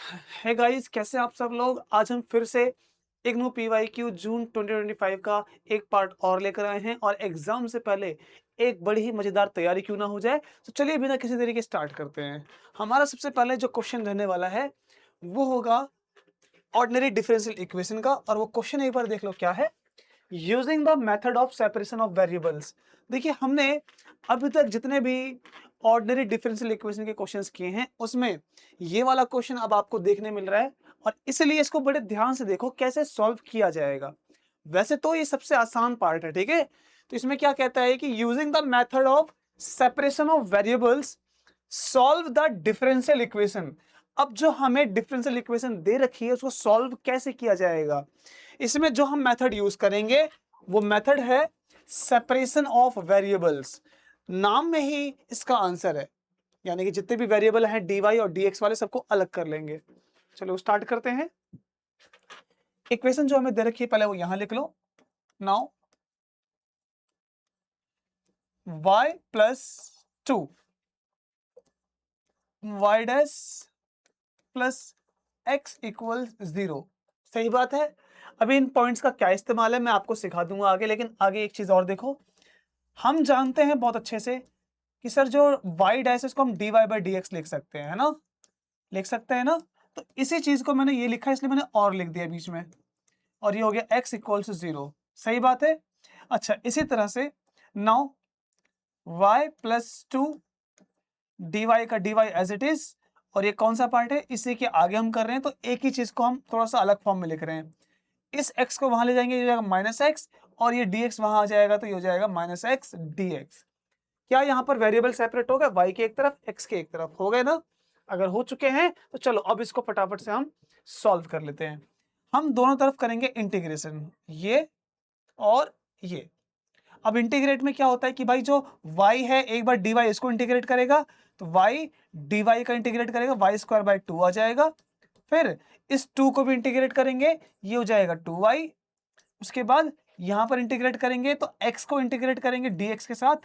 है गाइस, कैसे आप सब लोग। आज हम फिर से इग्नू पीवाईक्यू जून 2025 का एक पार्ट और लेकर आए हैं और एग्जाम से पहले एक बड़ी ही मजेदार तैयारी क्यों ना हो जाए। तो चलिए बिना किसी देरी के स्टार्ट करते हैं। हमारा सबसे पहले जो क्वेश्चन रहने वाला है वो होगा ऑर्डिनरी डिफरेंशियल इक्वेशन का, और वो क्वेश्चन एक बार देख लो क्या है। Using the method of separation of variables. देखिए, हमने अभी तक जितने भी ऑर्डिनरी डिफरेंशियल इक्वेशन के क्वेश्चंस किए हैं उसमें ये वाला क्वेश्चन अब आपको देखने मिल रहा है, और इसलिए इसको बड़े ध्यान से देखो कैसे सॉल्व किया जाएगा। वैसे तो ये सबसे आसान पार्ट है, ठीक है। तो इसमें क्या कहता है कि using the method of separation of variables solve the differential equation. अब जो हमें डिफरेंशियल इक्वेशन दे रखी है उसको सॉल्व कैसे किया जाएगा। इसमें जो हम मेथड यूज करेंगे वो मेथड है सेपरेशन ऑफ वेरिएबल्स। नाम में ही इसका आंसर है, यानी कि जितने भी वेरिएबल हैं dy और dx वाले सबको अलग कर लेंगे। चलो स्टार्ट करते हैं। इक्वेशन जो हमें दे रखी है पहले वो यहां लिख लो। Now y plus 2 y dash plus x equals 0। सही बात है। अभी इन पॉइंट्स का क्या इस्तेमाल है मैं आपको सिखा दूंगा आगे, लेकिन आगे एक चीज और देखो। हम जानते हैं बहुत अच्छे से कि सर जो y डैश है उसको हम dy बाई dx लिख सकते हैं, है ना। लिख सकते हैं ना। तो इसी चीज को मैंने ये लिखा है इसलिए मैंने और लिख दिया बीच में, और ये हो गया x इक्वल्स 0। सही बात है। अच्छा, इसी तरह से नाउ y प्लस 2 dy का dy एज इट इज, और ये कौन सा पार्ट है इसी के आगे हम कर रहे हैं, तो एक ही चीज को हम थोड़ा सा अलग फॉर्म में लिख रहे हैं। इस x को वहां ले जाएंगे, ये हो जाएगा माइनस एक्स, और ये dx वहां आ जाएगा तो ये हो जाएगा माइनस एक्स dx। क्या यहाँ पर वेरिएबल सेपरेट हो गए, y की एक तरफ x की एक तरफ हो गए ना। अगर हो चुके हैं तो चलो अब इसको फटाफट से हम सॉल्व कर लेते हैं। हम दोनों तरफ करेंगे इंटीग्रेशन, ये और ये। अब इंटीग्रेट में क्या होता है कि भाई जो y है एक बार dy इसको इंटीग्रेट करेगा तो y dy का इंटीग्रेट करेगा y स्क्वायर बाई 2 आ जाएगा। फिर इस 2 को भी इंटीग्रेट करेंगे, ये हो जाएगा 2y। उसके बाद यहां पर इंटीग्रेट करेंगे तो x को इंटीग्रेट करेंगे dx के साथ,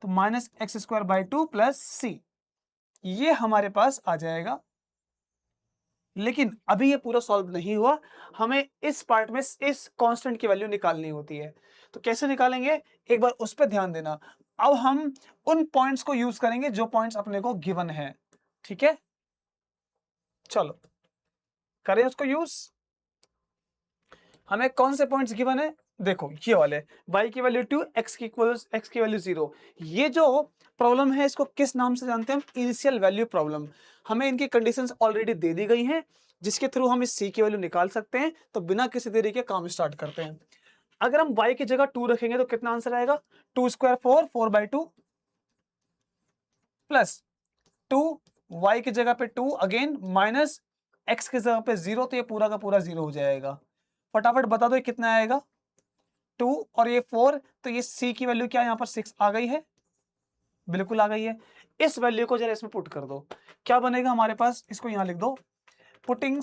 तो minus x square by 2 plus C, ये हमारे पास आ जाएगा। लेकिन अभी ये पूरा सॉल्व नहीं हुआ, हमें इस पार्ट में इस कांस्टेंट की वैल्यू निकालनी होती है। तो कैसे निकालेंगे एक बार उस पर ध्यान देना। अब हम उन पॉइंट्स को यूज करेंगे जो पॉइंट्स अपने को गिवन है, ठीक है। चलो करें उसको यूज। हमें कौन से पॉइंट्स गिवन है, देखो ये वाले, y की वैल्यू 2, x की इक्वल्स x की वैल्यू 0। ये जो प्रॉब्लम है इसको किस नाम से जानते हैं हम, इनिशियल वैल्यू प्रॉब्लम। हमें इनकी कंडीशंस ऑलरेडी दे दी गई हैं जिसके थ्रू हम इस c की वैल्यू निकाल सकते हैं। तो बिना किसी देरी के काम स्टार्ट करते हैं। अगर हम y की जगह 2 रखेंगे तो कितना आंसर आएगा, 2 स्क्वायर 4, 4 बाई 2 प्लस 2, y की जगह पे 2 अगेन, माइनस x की जगह पे 0, तो ये पूरा का पूरा 0 हो जाएगा। फटाफट बता दो ये कितना आएगा, 2 और ये 4, तो ये c की वैल्यू क्या यहाँ पर 6 आ गई है, बिल्कुल आ गई है। इस वैल्यू को जरा इसमें पुट कर दो, क्या बनेगा हमारे पास, इसको यहाँ लिख दो। Putting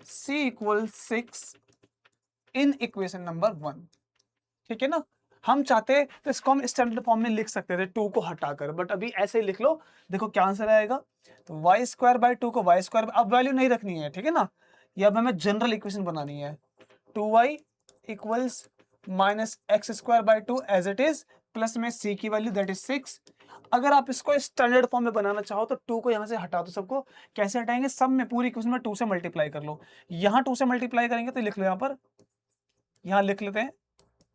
c equal 6 in equation number 1, ठीक है ना। हम चाहते तो इसको हम स्टैंडर्ड फॉर्म में लिख सकते थे 2 को हटाकर, बट अभी ऐसे ही लिख लो। देखो क्या आंसर आएगा, तो y स्क्वायर बाई 2 को y स्क्वायर, अब वैल्यू नहीं रखनी है, ठीक है ना। ये अब हमें जनरल इक्वेशन बनानी है। 2y equals minus x square by 2 as it is, plus में c की वैल्यू दैट इज 6। अगर आप इसको स्टैंडर्ड फॉर्म में बनाना चाहो तो 2 को यहां से हटा दो सबको। कैसे हटाएंगे, सब में पूरी इक्वेशन में 2 से मल्टीप्लाई कर लो। यहां 2 से मल्टीप्लाई करेंगे तो लिख लो, यहां पर यहां लिख लेते हैं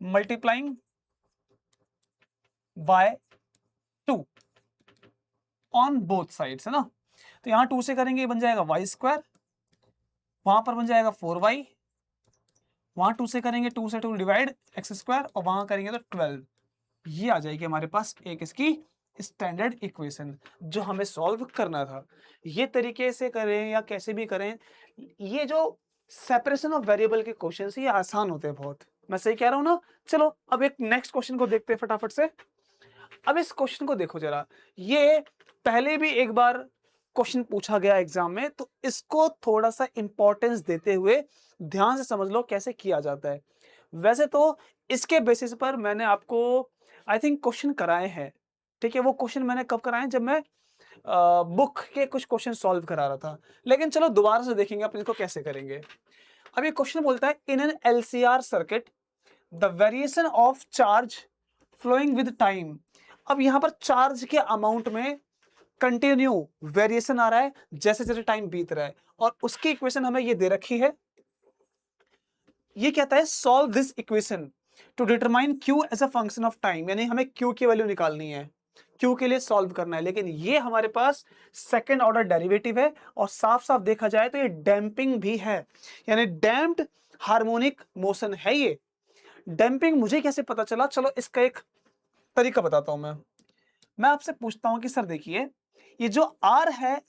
multiplying by 2 on both sides, है ना। तो यहां 2 से करेंगे ये बन जाएगा वाई स्क्वायर, वहां पर बन जाएगा 4y, वहां 2 से करेंगे 2 से 2 डिवाइड एक्स स्क्वायर, और वहां करेंगे तो 12। ये आ जाएगी हमारे पास एक इसकी स्टैंडर्ड इक्वेशन जो हमें सॉल्व करना था। ये तरीके से करें या कैसे भी करें, ये जो सेपरेशन ऑफ वेरिएबल के क्वेश्चन ये आसान होते हैं बहुत। मैं सही कह रहा हूं ना। चलो अब एक नेक्स्ट क्वेश्चन को देखते हैं फटाफट से। अब इस क्वेश्चन को देखो जरा, ये पहले भी एक बार क्वेश्चन पूछा गया एग्जाम में, तो इसको थोड़ा सा इंपॉर्टेंस देते हुए ध्यान से समझ लो कैसे किया जाता है। वैसे तो इसके बेसिस पर मैंने आपको आई थिंक क्वेश्चन कराए हैं, ठीक है। वो क्वेश्चन मैंने कब कराए, जब मैं बुक के कुछ क्वेश्चन सॉल्व करा रहा था, लेकिन चलो दोबारा से देखेंगे अपन इसको कैसे करेंगे। अब ये क्वेश्चन बोलता है in an LCR circuit the variation of charge flowing with time. अब यहां पर चार्ज के अमाउंट में कंटिन्यू वेरिएशन आ रहा है जैसे जैसे टाइम बीत रहा है, और उसकी इक्वेशन हमें ये दे रखी है। ये कहता है solve this equation to determine q as a function of time, यानी हमें क्यू की वैल्यू निकालनी है, क्यू के लिए सॉल्व करना है। लेकिन ये हमारे पास सेकंड ऑर्डर डेरिवेटिव है, और साफ साफ देखा जाए तो ये डैम्पिंग भी है, यानी डैम्प्ड हार्मोनिक मोशन है ये। डैम्पिंग मुझे कैसे पता चला, चलो इसका एक तरीका बताता हूं मैं आपसे पूछता हूं कि सर देखिए, ये जो आर है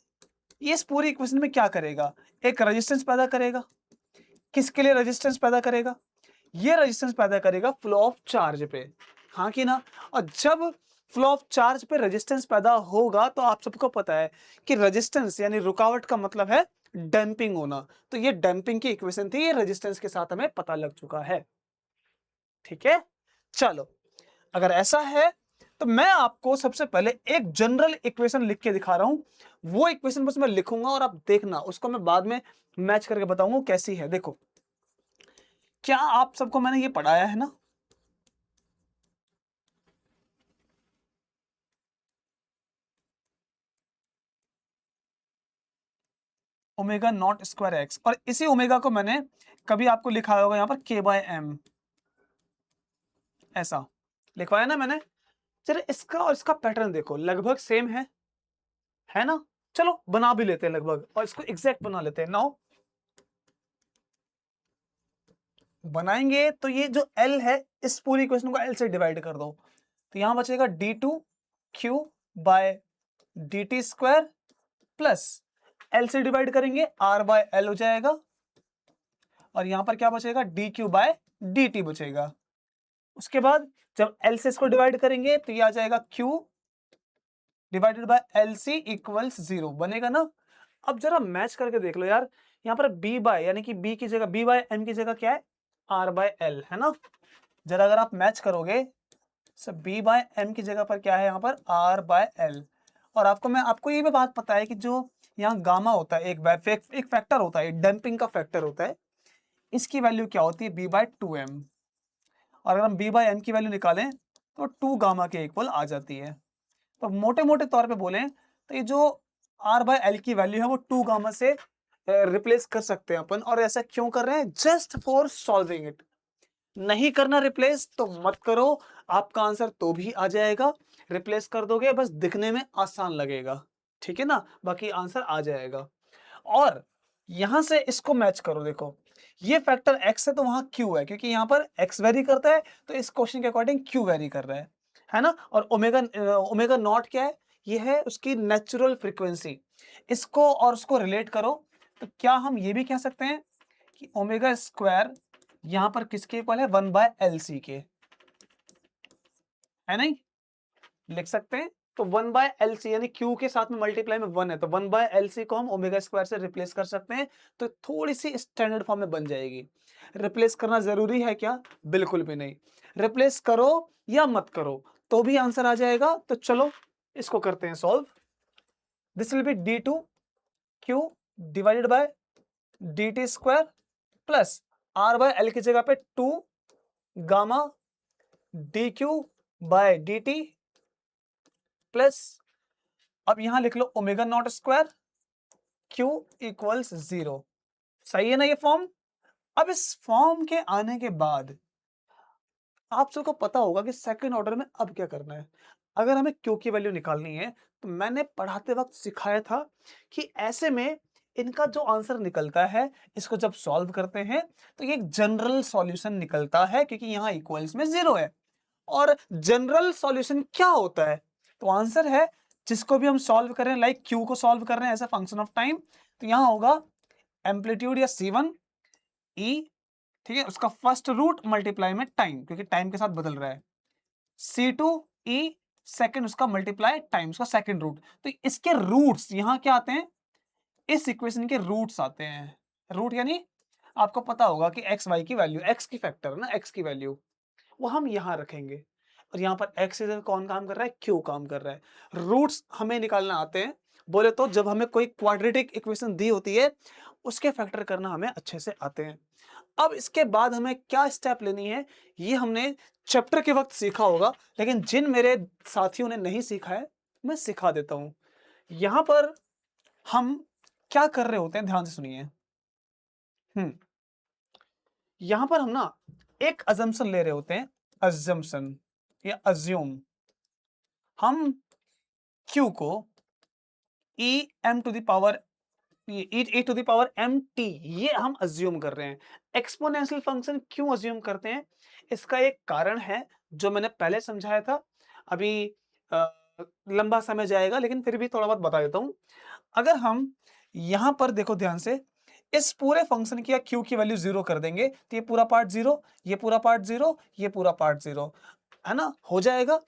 ये इस पूरी इक्वेशन में क्या करेगा, एक रेजिस्टेंस पैदा करेगा। किसके लिए रेजिस्टेंस पैदा करेगा, ये रेजिस्टेंस पैदा करेगा फ्लो ऑफ चार्ज पे, हाँ कि ना। और जब फ्लो ऑफ चार्ज पे रेजिस्टेंस पैदा होगा तो आप सबको पता है कि रेजिस्टेंस यानी रुकावट का मतलब है डैम्पिंग होना, तो ये डैम्पिंग की इक्वेशन थी, ये रेजिस्टेंस के साथ हमें पता लग चुका है। ठीक है, चलो अगर ऐसा है तो मैं आपको सबसे पहले एक जनरल इक्वेशन लिख के दिखा रहा हूं, वो इक्वेशन बस मैं लिखूंगा और आप देखना, उसको मैं बाद में मैच करके बताऊंगा कैसी है। देखो, क्या आप सबको मैंने ये पढ़ाया है ना, ओमेगा नॉट स्क्वायर एक्स, और इसी ओमेगा को मैंने कभी आपको लिखा होगा यहां पर के बाय एम, ऐसा लिखवाया ना मैंने। चलिए इसका और इसका पैटर्न देखो लगभग सेम है ना। चलो बना भी लेते हैं लगभग, और इसको एग्जैक्ट बना लेते हैं। नाउ बनाएंगे तो ये जो L है इस पूरी इक्वेशन को L से डिवाइड कर दो, तो यहां बचेगा d2q by dt square plus L से डिवाइड करेंगे r बाय L हो जाएगा, और यहां पर क्या बचेगा dq बाय dt बचेगा। उसके बाद जब L से इसको डिवाइड करेंगे तो ये आ जाएगा q divided by LC equals 0 बनेगा ना। अब जरा मैच करके देख लो यार, यहाँ पर b बाय यानी कि b की जगह b बाय m की जगह क्या है, r बाय l है ना। जरा अगर आप मैच करोगे सब b बाय m की जगह पर क्या है यहाँ पर r बाय l, और आपको ये भी बात पता है कि जो यहाँ गामा होता है एक फैक्टर होता है, डैम्पिंग का फैक्टर होता है, इसकी वैल्यू क्या होती है b बाय 2m, और अगर हम b बाय m की वैल्यू निकालें तो 2 गामा के इक्वल आ जाती है। तो मोटे मोटे तौर पे बोलें तो ये जो r बाय एल की वैल्यू है वो 2 गामा से रिप्लेस कर सकते हैं अपन, और ऐसा क्यों कर रहे हैं, जस्ट फॉर सॉल्विंग इट। नहीं करना रिप्लेस तो मत करो, आपका आंसर तो भी आ जाएगा। रिप्लेस कर दोगे बस दिखने में आसान लगेगा, ठीक है ना, बाकी आंसर आ जाएगा। और यहां से इसको मैच करो, देखो ये फैक्टर x है तो वहां q है, क्योंकि यहां पर x वेरी करता है तो इस क्वेश्चन के अकॉर्डिंग q वेरी कर रहा है ना। और ओमेगा ओमेगा नॉट क्या है, ये है उसकी नेचुरल फ्रीक्वेंसी। इसको और उसको रिलेट करो तो क्या हम ये भी कह सकते हैं कि ओमेगा स्क्वायर यहां पर किसके इक्वल है, 1 बाय एल सी के, है नहीं, लिख सकते हैं। तो 1 बाय एल सी यानी क्यू के साथ में मल्टीप्लाई में 1 है, तो 1 बाय एल सी को हम ओमेगा स्क्वायर से रिप्लेस कर सकते हैं, तो थोड़ी सी स्टैंडर्ड फॉर्म में बन जाएगी। रिप्लेस करना जरूरी है क्या, बिल्कुल भी नहीं। रिप्लेस करो या मत करो तो भी आंसर आ जाएगा। तो चलो इसको करते हैं solve. This will be d2q divided by dt square plus r by L की जगह पे 2 gamma dq by dt plus, अब यहां लिख लो omega naught square q equals 0। सही है ना ये फॉर्म। अब इस फॉर्म के आने के बाद आप सबको पता होगा कि सेकंड ऑर्डर में अब क्या करना है। अगर हमें q की वैल्यू निकालनी है तो मैंने पढ़ाते वक्त सिखाया था कि ऐसे में इनका जो आंसर निकलता है इसको जब सॉल्व करते हैं तो ये एक जनरल सॉल्यूशन निकलता है, क्योंकि यहाँ इक्वल्स में 0 है। और जनरल सॉल्यूशन क्या होता है, तो आंसर है जिसको भी हम सॉल्व करें, लाइक क्यू को सॉल्व कर रहे हैं as a function of time, तो यहां होगा एम्पलीट्यूड या c1 e, ठीक है, उसका फर्स्ट रूट मल्टीप्लाई में टाइम, क्योंकि टाइम के साथ बदल रहा है, c2 e सेकंड उसका मल्टीप्लाई टाइम उसका सेकंड रूट। तो इसके रूट्स यहां क्या आते हैं, इस इक्वेशन के रूट्स आते हैं। रूट यानी आपको पता होगा कि एक्स वाई की वैल्यू, एक्स की फैक्टर ना, एक्स की वैल्यू वो हम यहां रखेंगे। और यहाँ पर x इधर कौन काम कर रहा है, q काम कर रहा है। रूट्स हमें निकालना आते हैं, बोले तो जब हमें कोई क्वाड्रेटिक इक्वेशन दी होती है उसके फैक्टर करना हमें अच्छे से आते हैं। अब इसके बाद हमें क्या स्टेप लेनी है ये हमने चैप्टर के वक्त सीखा होगा, लेकिन जिन मेरे साथियों ने नहीं सीखा है मैं सिखा देता हूं। यहां पर हम क्या कर रहे होते हैं, ध्यान से सुनिए। यहां पर हम ना एक अजम्पशन ले रहे होते हैं, अजम्पशन या अज्यूम। हम q को e m to the power e to the power m t ये हम अज्यूम कर रहे हैं। एक्सपोनेंशियल फंक्शन क्यों अज्यूम करते हैं, इसका एक कारण है जो मैंने पहले समझाया था। अभी लंबा समय जाएगा लेकिन फिर भी थोड़ा बहुत बता देता हूं। अगर हम यहां पर देखो ध्यान से, इस पूरे फंक्शन की या q की वैल्यू 0 कर देंगे तो ये पूरा पार्ट 0, ये पूरा पार्ट 0, ये पूरा पार्ट 0, है ना, हो जाएगा।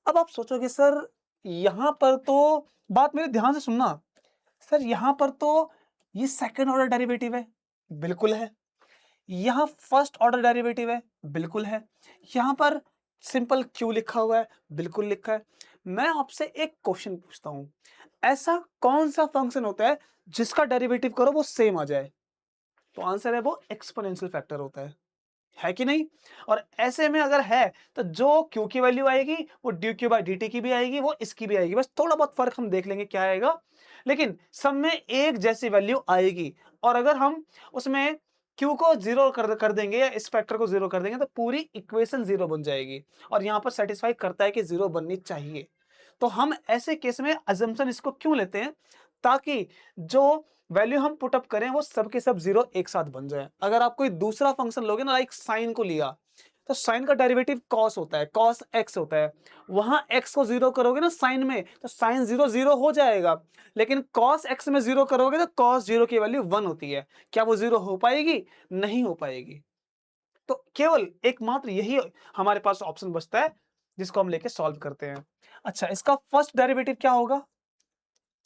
अब आप सोचोगे सर यहां पर तो, बात मेरे ध्यान से सुनना सर, यहां पर तो ये सेकंड ऑर्डर डेरिवेटिव है, बिल्कुल है। यहां फर्स्ट ऑर्डर डेरिवेटिव है, बिल्कुल है। यहां पर सिंपल क्यू लिखा हुआ है, बिल्कुल लिखा है। मैं आपसे एक क्वेश्चन पूछता हूं, ऐसा कौन सा फंक्शन होता है जिसका डेरिवेटिव करो वो सेम आ जाए? तो आंसर है वो एक्सपोनेंशियल फैक्टर होता है कि नहीं? और ऐसे में अगर है तो जो q की वैल्यू आएगी वो dq बाई dt की भी आएगी, वो इसकी भी आएगी। बस थोड़ा बहुत फर्क हम देख लेंगे क्या आएगा, लेकिन सब में एक जैसी वैल्यू आएगी। और अगर हम उसमें q को 0 कर देंगे या इस फैक्टर को 0 कर देंगे तो पूरी इक्वेशन 0 बन जाएगी। और यहां पर सेटिस्फाई करता है कि 0 बननी चाहिए। तो हम ऐसे केस में अजम्पशन इसको क्यों लेते हैं, ताकि जो वैल्यू हम पुट अप करें वो सब के सब 0 एक साथ बन जाए। अगर आप कोई दूसरा फंक्शन लोगे ना, लाइक साइन को लिया, तो साइन का डेरिवेटिव कॉस होता है, कॉस एक्स होता है। वहां एक्स को 0 करोगे ना साइन में तो साइन 0 0 हो जाएगा, लेकिन कॉस एक्स में 0 करोगे तो कॉस 0 की वैल्यू 1 होती है। क्या वो 0 हो पाएगी? नहीं हो पाएगी। तो केवल एकमात्र यही हमारे पास ऑप्शन बचता है जिसको हम लेके सॉल्व करते हैं। अच्छा, इसका फर्स्ट डेरिवेटिव क्या होगा?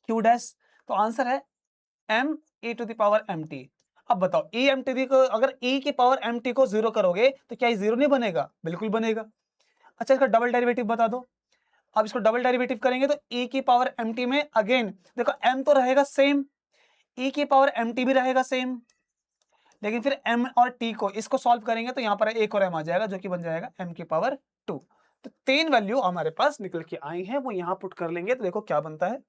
Q dash. तो आंसर है m e to the power mt। अब बताओ e m t को, अगर e की पावर mt को 0 करोगे तो क्या ये 0 नहीं बनेगा? बिल्कुल बनेगा। अच्छा, इसका डबल डेरिवेटिव बता दो। अब इसको डबल डेरिवेटिव करेंगे तो e की पावर mt में अगेन देखो m तो रहेगा सेम, e की पावर mt भी रहेगा सेम, लेकिन फिर m और t को इसको सॉल्व करेंगे तो यहाँ पर एक और m आ जाएगा जो कि बन जाएगा m की पावर 2। तो 3 वैल्यू हमारे पास निकल के आई हैं, वो यहाँ पुट कर लेंगे तो देखो क्या बनता है।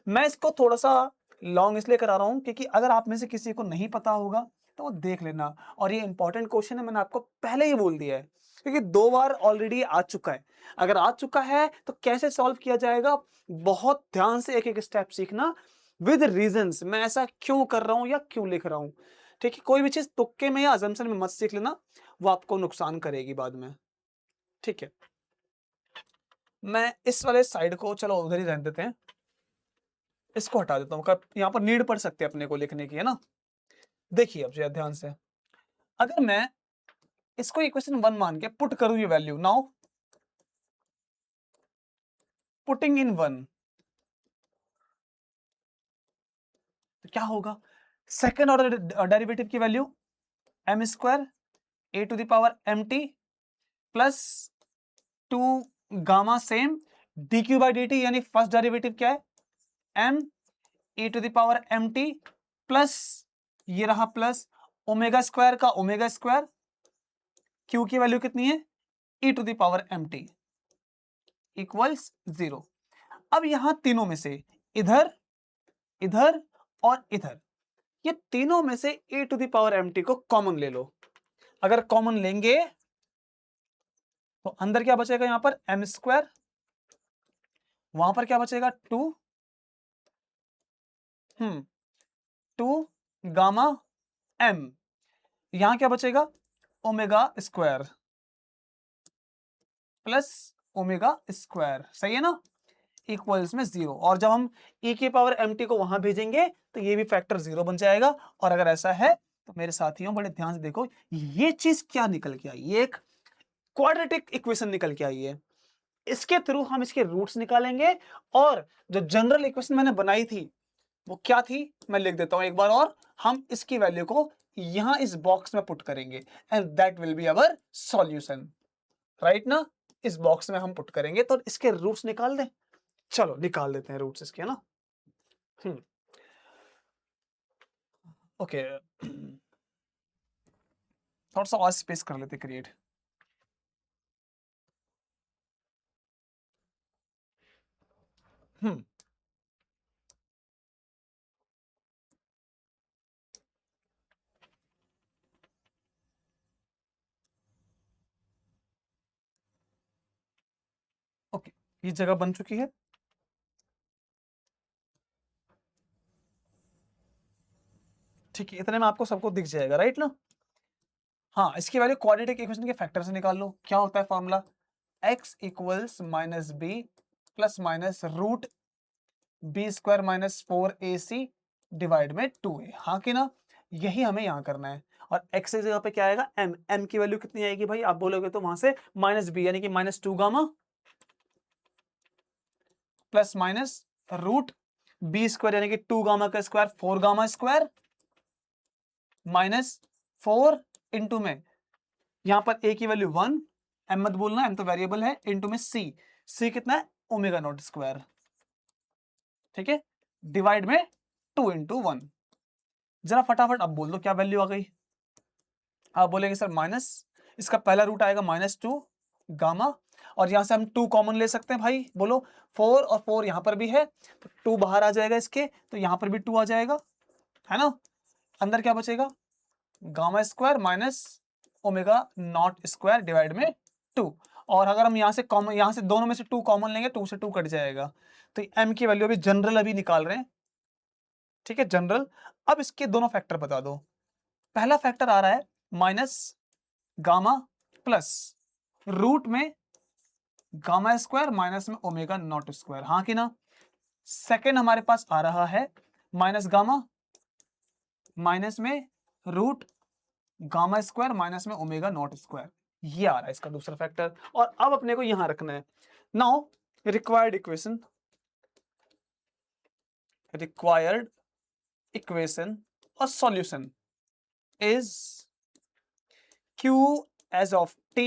मैं इसको थोड़ा सा लॉन्ग इसलिए करा रहा हूं क्योंकि अगर आप में से किसी को नहीं पता होगा तो वो देख लेना। और ये इंपॉर्टेंट क्वेश्चन है, मैंने आपको पहले ही बोल दिया है क्योंकि 2 बार ऑलरेडी आ चुका है। अगर आ चुका है तो कैसे सॉल्व किया जाएगा, बहुत ध्यान से एक एक स्टेप सीखना विद रीजंस, मैं ऐसा क्यों कर रहा हूं या क्यों लिख रहा हूं। ठीक है, कोई भी चीज तुक्के में या अजम्पशन में मत सीख लेना, वो आपको नुकसान करेगी बाद में। ठीक है, मैं इस वाले साइड को चलो उधर ही रहने देते हैं, इसको हटा देता हूँ, यहाँ पर नीड पड़ सकती है अपने को लिखने की, है ना। देखिए अब जरा ध्यान से, अगर मैं इसको इक्वेशन 1 मान के पुट करूं ये वैल्यू, नाउ पुटिंग इन 1, तो क्या होगा? सेकंड ऑर्डर डेरिवेटिव की value m square a to the power mt plus 2 gamma same dq by dt, यानी फर्स्ट डेरिवेटिव क्या है m e to the power mt plus ये रहा प्लस ओमेगा स्क्वायर का ओमेगा स्क्वायर, q की value कितनी है e to the power mt equals 0। अब यहां तीनों में से इधर, इधर और इधर, ये तीनों में से e to the power mt को कॉमन ले लो। अगर कॉमन लेंगे तो अंदर क्या बचेगा, यहां पर m स्क्वायर, वहां पर क्या बचेगा 2 2 गामा m, यहां क्या बचेगा omega square plus omega square, सही है ना, इक्वल्स में 0। और जब हम e की पावर mt को वहां भेजेंगे तो ये भी फैक्टर 0 बन जाएगा। और अगर ऐसा है तो मेरे साथियों बड़े ध्यान से देखो, ये चीज क्या निकल के आई, ये एक क्वाड्रेटिक इक्वेशन निकल के आई है। इसके थ्रू हम इसके रूट्स निकालेंगे और जो जनरल इक्वेशन मैंने बनाई थी वो क्या थी मैं लिख देता हूं एक बार, और हम इसकी वैल्यू को यहां इस बॉक्स में पुट करेंगे and that will be our solution, right ना। इस बॉक्स में हम पुट करेंगे, तो इसके रूट्स निकाल दें। चलो निकाल देते हैं रूट्स इसके, है ना। ओके थोड़ा सा और स्पेस कर लेते क्रिएट। ओके ये जगह बन चुकी है। ठीक है, इतने में आपको सबको दिख जाएगा, राइट ना। हाँ, इसकी वैल्यू क्वाड्रेटिक इक्वेशन के फैक्टर से निकाल लो। क्या होता है formula, x equals minus b plus minus root b square minus 4ac divide में 2a। हाँ कि ना, यही हमें यहाँ करना है। और x की जगह पे क्या आएगा, m। m की वैल्यू कितनी आएगी भाई, आप बोलोगे तो वहां से माइनस बी यानी कि minus 2 gamma plus minus root b square यानी कि 2 गामा का square 4 gamma square minus 4 into में यहां पर a की वैल्यू 1, m मत बोलना, m तो वेरिएबल है, इंटू में c कितना है, ओमेगा नॉट स्क्वायर। ठीक है, डिवाइड में 2 इंटू 1। जरा फटाफट अब बोल दो क्या वैल्यू आ गई। आप बोलेंगे सर माइनस, इसका पहला रूट आएगा -2 गामा, और यहां से हम 2 कॉमन ले सकते हैं भाई, बोलो 4 और 4 यहां पर भी है, तो 2 बाहर आ जाएगा इसके, तो यहां पर भी 2 आ जाएगा, है ना। अंदर क्या बचेगा, gamma square minus omega naught square divide में 2। और अगर हम यहां से कॉमन, यहां से दोनों में से 2 कॉमन लेंगे, 2 से 2 कट जाएगा, तो m की वैल्यू अभी जनरल अभी निकाल रहे हैं। ठीक है, जनरल। अब इसके दोनों फैक्टर बता दो। पहला फैक्टर आ रहा है माइनस गामा प्लस रूट में गामा स्क्वायर माइनस में ओमेगा नॉट स्क्वायर, हाँ कि ना। सेकेंड हमारे पास आ रहा है माइनस गामा माइनस में रूट गामा स्क्वायर माइनस में ओमेगा नॉट स्क्वायर, ये आ रहा है इसका दूसरा फैक्टर। और अब अपने को यहां रखना है नाउ रिक्वायर्ड इक्वेशन और solution is q as of t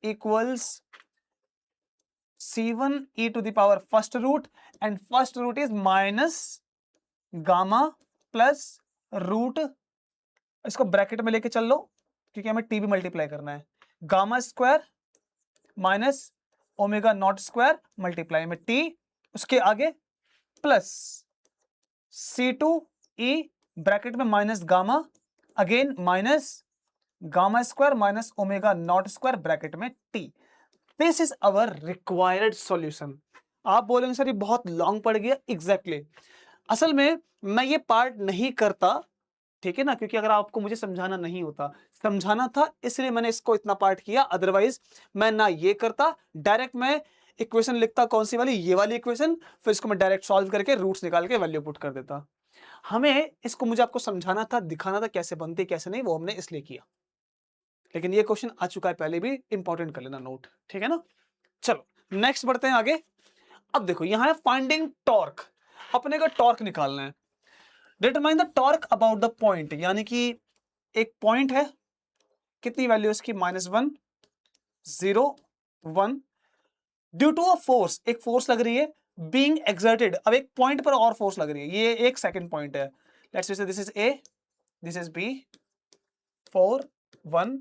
equals c1 e to the power first root and first root is minus gamma plus root, इसको ब्रैकेट में लेके चल लो क्योंकि हमें टी भी मल्टीप्लाई करना है, gamma square minus omega naught square multiply में टी, उसके आगे प्लस c2e ब्रैकेट में minus gamma again minus gamma square minus omega naught square bracket में T. This is our required solution. आप बोलेंगे सर ये बहुत लॉन्ग पड़ गया, एग्जैक्टली असल में मैं ये पार्ट नहीं करता, ठीक है ना, क्योंकि अगर आपको मुझे समझाना नहीं होता, समझाना था इसलिए मैंने इसको इतना पार्ट किया, अदरवाइज मैं ना ये करता, डायरेक्ट मैं इक्वेशन लिखता, कौन सी वाली, ये वाली इक्वेशन, फिर इसको मैं डायरेक्ट सॉल्व करके रूट्स निकाल के वैल्यू पुट कर देता। हमें इसको, मुझे आपको समझाना था, दिखाना था कैसे बनती कैसे नहीं, वो हमने इसलिए किया। लेकिन ये क्वेश्चन आ चुका है पहले भी, इंपॉर्टेंट कर लेना नोट, ठीक है ना। चलो नेक्स्ट बढ़ते हैं आगे। अब देखो यहां है फाइंडिंग टॉर्क, अपने को टॉर्क निकालना है। Determine the torque about the point, यानी कि एक पॉइंट है, कितनी वैल्यू इसकी, -1 0 1, ड्यू टू अ फोर्स, एक फोर्स लग रही है, बीइंग एक्सर्टेड, अब एक पॉइंट पर और फोर्स लग रही है, ये एक सेकंड पॉइंट है, let's say this is A this is b 4 1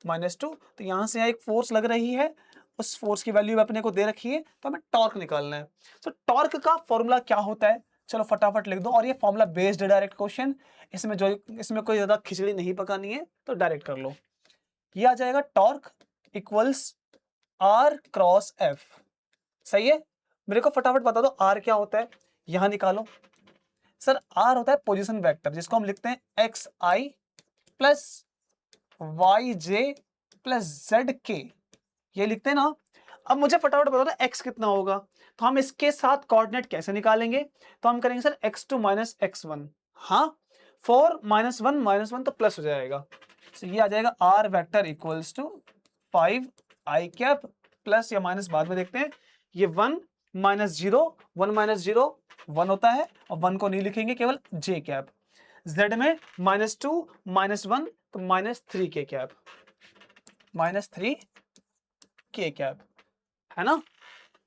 -2, तो यहां से यहाँ एक फोर्स लग रही है, उस फोर्स की वैल्यू अपने को दे रखी है, तो हमें टॉर्क निकालना है। तो टॉर्क का फॉर्मूला क्या होता है, चलो फटाफट लिख दो, और ये फॉर्मूला बेस्ड डायरेक्ट क्वेश्चन, इसमें कोई ज्यादा खिचड़ी नहीं पकानी है, तो डायरेक्ट कर लो। ये आ जाएगा torque equals r cross F, सही है। मेरे को फटाफट बता दो आर क्या होता है, यहां निकालो। सर आर होता है पोजीशन वेक्टर, जिसको हम लिखते हैं एक्स आई प्लस वाई जे प्लस जेड के, ये लिखते हैं ना। अब मुझे फटाफट बता दो एक्स कितना होगा, तो हम इसके साथ कोऑर्डिनेट कैसे निकालेंगे, तो हम करेंगे सर x2 माइनस x1, हाँ 4 -1 तो प्लस हो जाएगा, तो ये आ जाएगा r vector equals to 5 i cap plus या माइनस बाद में देखते हैं, ये 1 -0 1 1 होता है, और 1 को नहीं लिखेंगे, केवल j कैप, z में -2 -1 तो -3 के कैप, -3 के कैप, है ना,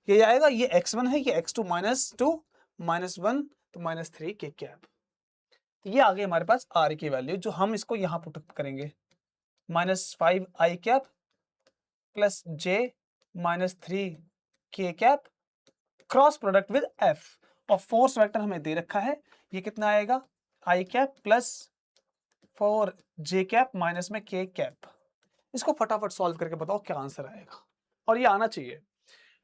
ये आएगा, ये x1 है, ये x2 -2 -1 तो -3 k कैप। ये आ गई हमारे पास r की वैल्यू, जो हम इसको यहाँ पुट करेंगे, -5 i cap plus j -3 k cap cross product with f, और फोर्स वेक्टर हमें दे रखा है, ये कितना आएगा i cap plus 4 j cap minus में k कैप। इसको फटाफट सॉल्व करके बताओ क्या आंसर आएगा, और ये आना चाहिए,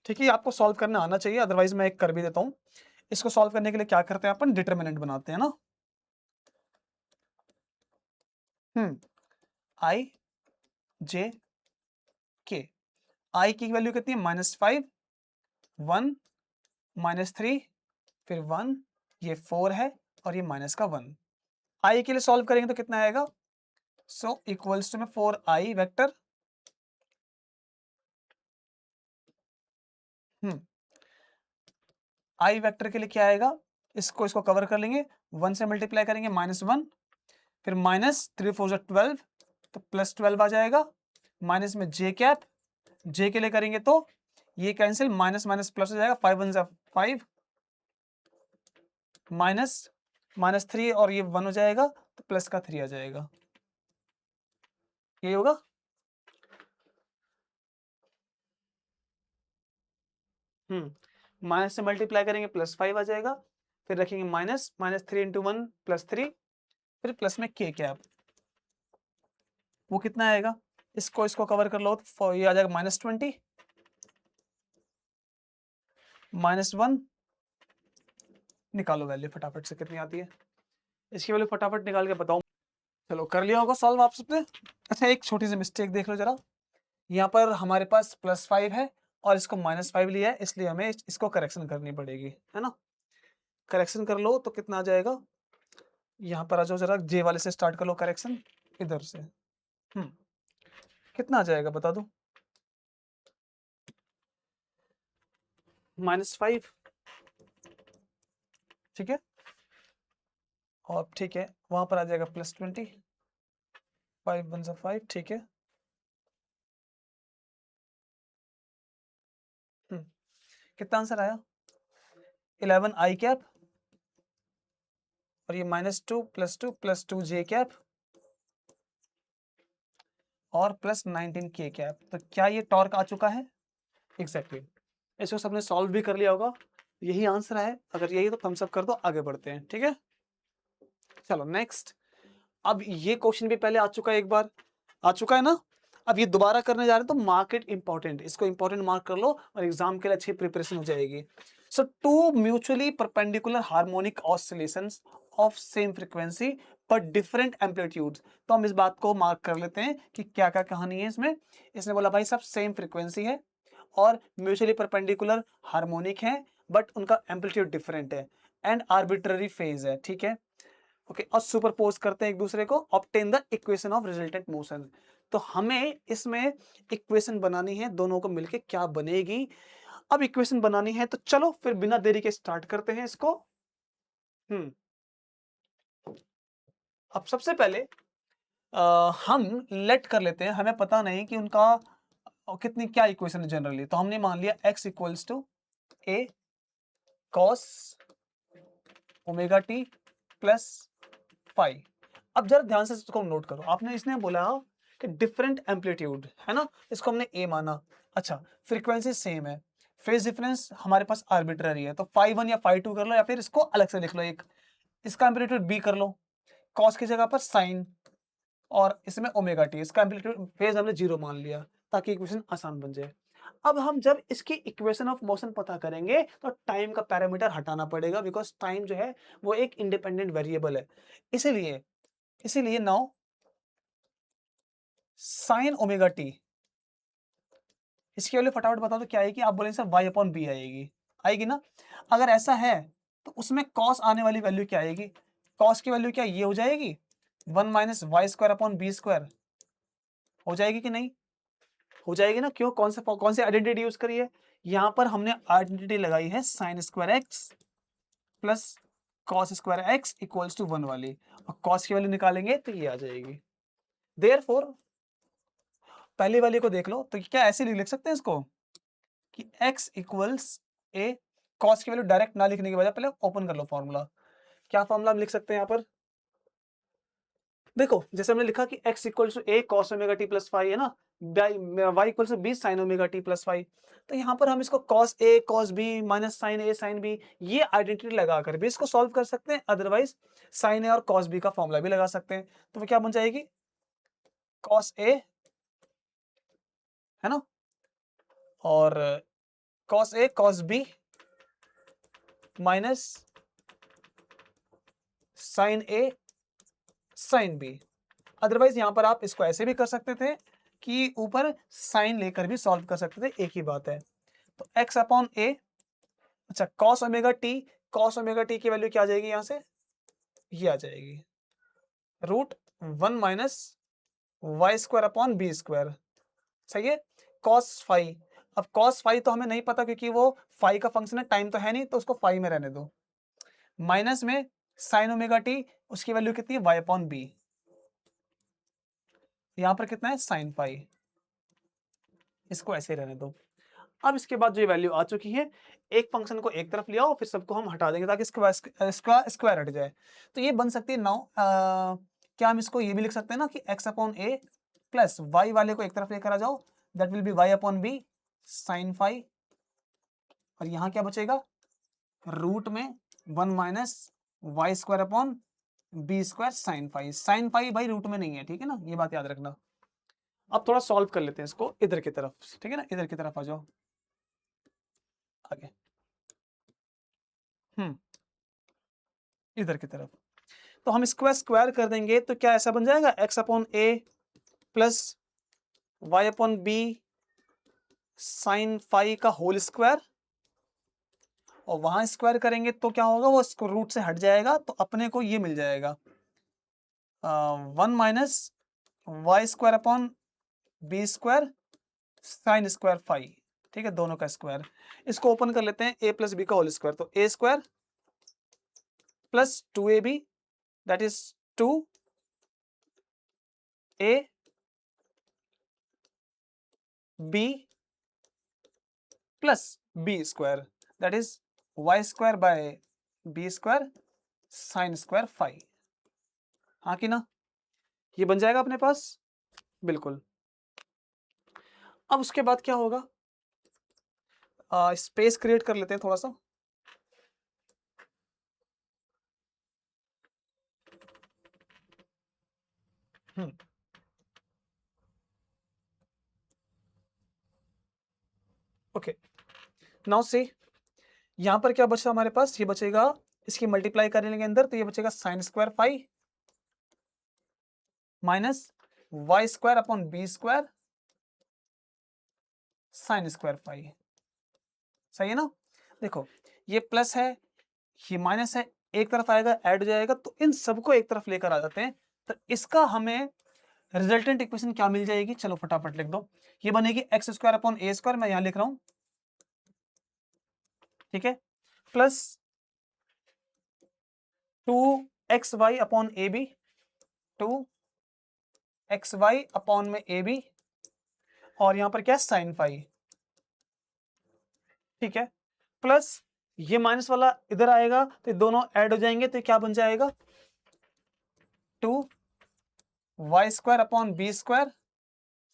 ठीक है, आपको सॉल्व करना आना चाहिए, अदरवाइज मैं एक कर भी देता हूं। इसको सॉल्व करने के लिए क्या करते हैं अपन, डिटरमिनेंट बनाते हैं ना। i j k, i की वैल्यू कितनी है, -5 1 -3 फिर 1, ये 4 है और ये माइनस का 1। i के लिए सॉल्व करेंगे तो कितना आएगा, सो इक्वल्स टू में 4i वेक्टर i वेक्टर के लिए क्या आएगा, इसको कवर कर लेंगे, 1 से मल्टीप्लाई करेंगे -1, फिर -3 4 12 तो +12 आ जाएगा, माइनस में j कैप, j के लिए करेंगे तो ये कैंसिल, माइनस माइनस प्लस हो जाएगा, 5 1 5 माइनस -3 और ये 1 हो जाएगा तो प्लस का 3 आ जाएगा, ये होगा। माइनस से मल्टीप्लाई करेंगे +5 आ जाएगा, फिर रखेंगे माइनस -3 × 1 +3 फिर प्लस में k कैप, वो कितना आएगा, इसको कवर कर लो तो ये आ जाएगा -20 -1, निकालो वैल्यू फटाफट से कितनी आती है, इसकी वैल्यू फटाफट निकाल के बताओ। चलो कर लिया होगा सॉल्व आप सबने। अच्छा एक छोटी सी मिस्टेक देख लो जरा, यहाँ पर हमारे पास +5 है और इसको -5 लिया है, इसलिए हमें इसको करेक्शन करनी पड़ेगी, है ना। करेक्शन कर लो तो कितना आ जाएगा, यहाँ पर आ जाओ जरा, जे वाले से स्टार्ट कर लो करेक्शन, इधर से कितना आ जाएगा बता दो, -5, ठीक है, और ठीक है वहां पर आ जाएगा +20, 5 1 5, ठीक है। कितना आंसर आया, 11 i कैप और ये -2 +2 +2 j कैप और +19 k कैप, तो क्या ये टॉर्क आ चुका है, एग्जैक्टली इसको सबने सॉल्व भी कर लिया होगा, यही आंसर है, अगर यही तो थम्स अप कर दो, आगे बढ़ते हैं, ठीक है। चलो नेक्स्ट, अब ये क्वेश्चन भी पहले आ चुका है, एक बार आ चुका है ना, अब ये दोबारा करने जा रहे हैं तो मार्क इट इंपॉर्टेंट, इसको इंपॉर्टेंट मार्क कर लो और एग्जाम के लिए अच्छी प्रिपरेशन हो जाएगी। So two mutually perpendicular harmonic oscillations of same frequency पर डिफरेंट एम्पलीट्यूड्स, तो हम इस बात को मार्क कर लेते हैं कि क्या क्या कहानी है इसमें। इसने बोला भाई सब सेम फ्रीक्वेंसी है और म्यूचुअली परपेंडिकुलर हार्मोनिक है, बट उनका एम्पलीट्यूड डिफरेंट है एंड आर्बिट्ररी फेज है, ठीक है, ओके, और सुपरपोज करते हैं एक दूसरे को, obtain the equation of resultant motion. तो हमें इसमें इक्वेशन बनानी है, दोनों को मिलके क्या बनेगी, अब इक्वेशन बनानी है तो चलो फिर बिना देरी के स्टार्ट करते हैं इसको। अब सबसे पहले हम लेट कर लेते हैं, हमें पता नहीं कि उनका कितनी क्या इक्वेशन है जनरली, तो हमने मान लिया x equals to a cos omega T plus phi. अब जरा ध्यान से इसको नोट करो, आपने इसने बोला कि डिफरेंट एम्पलीट्यूड है ना, इसको हमने a माना, अच्छा फ्रीक्वेंसी सेम है, फेज डिफरेंस हमारे पास आर्बिट्ररी है, तो फाई 1 या फाई 2 कर लो, या फिर इसको अलग से लिख लो, एक इसका एम्पलीट्यूड b कर लो, कॉस की जगह पर साइन, और इसमें ओमेगा टी, इसका एम्पलीट्यूड फेज हमने 0 मान लिया ताकि इक्वेशन आसान बन जाए। अब हम जब इसकी इक्वेशन ऑफ मोशन पता करेंगे तो टाइम का पैरामीटर हटाना पड़ेगा, बिकॉज टाइम जो है वो एक इंडिपेंडेंट वेरिएबल है, इसीलिए इसीलिए नाउ साइन ओमेगा टी, इसकी वैल्यू फटाफट बता दो क्या आएगी, आप बोलेंगे सर y/b आएगी, आएगी ना, अगर ऐसा है तो उसमें कॉस आने वाली वैल्यू क्या आएगी, कॉस की वैल्यू क्या ये हो जाएगी 1 - y² हो जाएगी कि नहीं, हो जाएगी ना, क्यों, कौन से आइडेंटिटी यूज करी है, यहां पर हमने आइडेंटिटी लगाई है sin square x plus cos square x equals to 1 वाली, और कॉस की वैल्यू निकालेंगे तो ये आ जाएगी, देयरफॉर पहली वाली को देख लो, तो क्या ऐसे लिख सकते हैं इसको कि x इक्वल्स a, कॉस की वैल्यू डायरेक्ट ना लिखने के बजाय पहले ओपन कर लो फॉर्मूला। क्या फॉर्मूला हम लिख सकते हैं यहाँ पर? देखो जैसे हमने लिखा कि x equal to a cos omega t plus five है ना, y equal to b sin omega t plus five. तो यहाँ पर हम इसको cos a cos b माइनस sin a sin b ये आइडेंटिटी लगाकर भी इसको सॉल्व कर सकते हैं, अदरवाइज sin a और cos b का फॉर्मूला भी लगा सकते हैं। तो वो क्या बन जाएगी? cos a है ना, और cos a cos b माइनस sin a sin b। Otherwise यहां पर आप इसको ऐसे भी कर सकते थे कि ऊपर साइन लेकर भी सॉल्व कर सकते थे, एक ही बात है। तो x अपॉन a, अच्छा cos ओमेगा टी की वैल्यू क्या आ जाएगी यहां से? ये आ जाएगी root 1 minus Y square upon B square. सही है। cos फाइव, अब cos फाइव तो हमें नहीं पता क्योंकि वो फाइव का फंक्शन है, टाइम तो है नहीं, तो उसको फाइव में रहने दो। माइनस में साइन ओमेगा टी, उसकी वैल्यू कितनी है? y upon b. यहां पर कितना है? Sine five. इसको ऐसे रहने दो। अब इसके बाद जो ये वैल्यू आ चुकी है, एक फंक्शन को एक तरफ ले आओ, फिर सबको हम हटा देंगे ताकि इसका स्क्वायर हट जाए। तो ये बन सकती है नाउ, क्या हम इसको ये भी लिख सकते हैं ना कि x upon A plus Y वाले को एक तरफ लेकर आ जाओ, that will be y upon B sine five. और यहाँ क्या बचेगा? रूट में 1 minus Y square upon B square sine five. Sine five भाई रूट में नहीं है, ठीक है ना, ये बात याद रखना। अब थोड़ा सॉल्व कर लेते हैं इसको इधर की तरफ, ठीक है ना, इधर की तरफ आ जाओ आगे। इधर की तरफ तो हम स्क्वायर स्क्वायर कर देंगे, तो क्या ऐसा बन जाएगा? x upon A plus Y upon B sine five का होल स्क्वायर, और वहां स्क्वायर करेंगे तो क्या होगा? वो रूट से हट जाएगा, तो अपने को ये मिल जाएगा 1 minus Y square upon B square sine square five. ठीक है, दोनों का स्क्वायर। इसको ओपन कर लेते हैं, a प्लस बी का होल स्क्वायर, तो A square plus 2ab that is 2a b plus B square that is Y square by B square sine square five. हाँ कि ना, ये बन जाएगा अपने पास बिल्कुल। अब उसके बाद क्या होगा? स्पेस क्रिएट कर लेते हैं थोड़ा सा। ओके, नाउ से यहां पर क्या बचा हमारे पास? ये बचेगा, इसकी मल्टीप्लाई करने के अंदर, तो ये बचेगा sine square five minus Y square upon B square sine square five. सही है ना? देखो ये प्लस है, ये माइनस है, एक तरफ आएगा ऐड हो जाएगा, तो इन सबको एक तरफ लेकर आ जाते हैं। तो इसका हमें रिजल्टेंट इक्वेशन क्या मिल जाएगी? चलो फटाफट लिख दो। ये बनेगी X square upon A square, मैं यहां लिख रहा हूं, ठीक है, plus 2xy upon A B, 2xy upon में ए बी, और यहां पर क्या? Sine five. ठीक है, प्लस ये माइनस वाला इधर आएगा, तो दोनों ऐड हो जाएंगे, तो क्या बन जाएगा? 2y square upon B square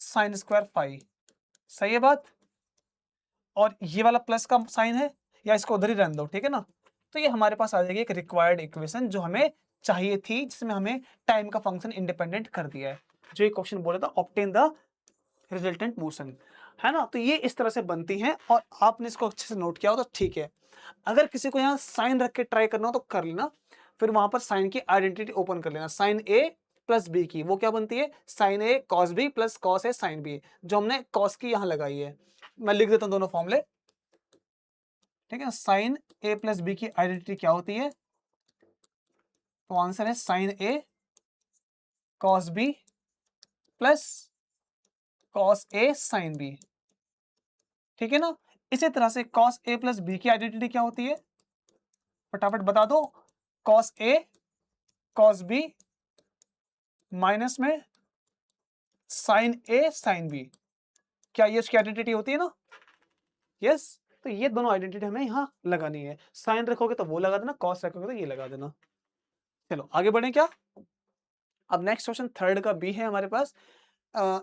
sine square five. सही है बात? और ये वाला प्लस का साइन है, या इसको उधर ही रहने दो, ठीक है ना। तो ये हमारे पास आ जाएगी एक रिक्वायर्ड इक्वेशन जो हमें चाहिए थी, जिसमें हमें टाइम का फंक्शन इंडिपेंडेंट कर दिया है। जो ये क्वेश्चन बोला था, ऑब्टेन द रिजल्टेंट मोशन, है ना। तो ये इस तरह से बनती हैं, और आपने इसको अच्छे से नोट किया हो तो ठीक है। अगर किसी को यहाँ साइन रख के ट्राई करना हो तो कर लेना, फिर वहां पर साइन की आइडेंटिटी ओपन कर लेना। साइन ए प्लस बी की वो क्या बनती है? Sign A cos B plus cos A sine B, जो हमने कॉस की यहाँ लगाई है। मैं लिख देता हूँ दोनों फॉर्मूले, ठीक है। साइन ए प्लस बी की आइडेंटिटी क्या होती है? तो आंसर है sign A cos B plus cos A sine B, ठीक है ना। इसी तरह से कॉस ए प्लस बी की आइडेंटिटी क्या होती है? फटाफट बता दो। Cos A cos B minus में साइन ए साइन बी, क्या ये उसकी आइडेंटिटी होती है ना? यस, तो ये दोनों आइडेंटिटी हमें यहाँ लगानी है। साइन रखोगे तो वो लगा देना, कॉस रखोगे तो ये लगा देना। चलो आगे बढ़े क्या? अब नेक्स्ट क्वेश्चन थर्ड का बी है हमारे पास।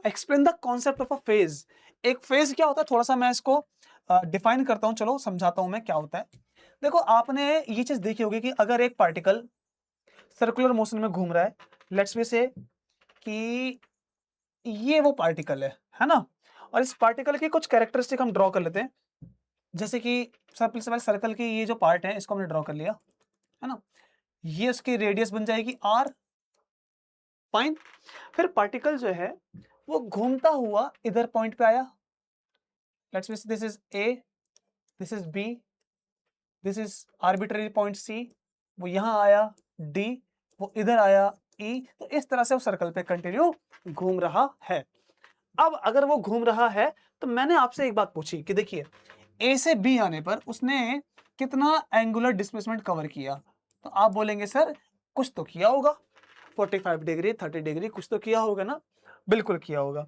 Explain the concept of a phase. एक फेज क्या होता है, थोड़ा सा मैं इसको डिफाइन करता हूं, चलो समझाता हूं मैं क्या होता है। देखो आपने ये चीज देखी होगी कि अगर एक पार्टिकल सर्कुलर मोशन में घूम रहा है, लेट्स वी से कि ये वो पार्टिकल है ना, और इस पार्टिकल की कुछ कैरेक्टरिस्टिक हम ड्रॉ कर लेते हैं। जैसे कि सबसे पहले सर्कल की ये जो पार्ट है इसको हमने ड्रॉ कर लिया, है ना, ये उसकी रेडियस बन जाएगी आर, फाइन। फिर पार्टिकल जो है वो घूमता हुआ इधर पॉइंट पे आया, let's say this is A, this is B, this is arbitrary point C, वो यहां आया डी, वो इधर आया ई, तो इस तरह से वो सर्कल पे कंटिन्यू घूम रहा है। अब अगर वो घूम रहा है तो मैंने आपसे एक बात पूछी कि देखिए ए से बी आने पर उसने कितना एंगुलर डिस्प्लेसमेंट कवर किया, तो आप बोलेंगे सर कुछ तो किया होगा, 45 डिग्री 30 डिग्री कुछ तो किया होगा ना, बिल्कुल किया होगा।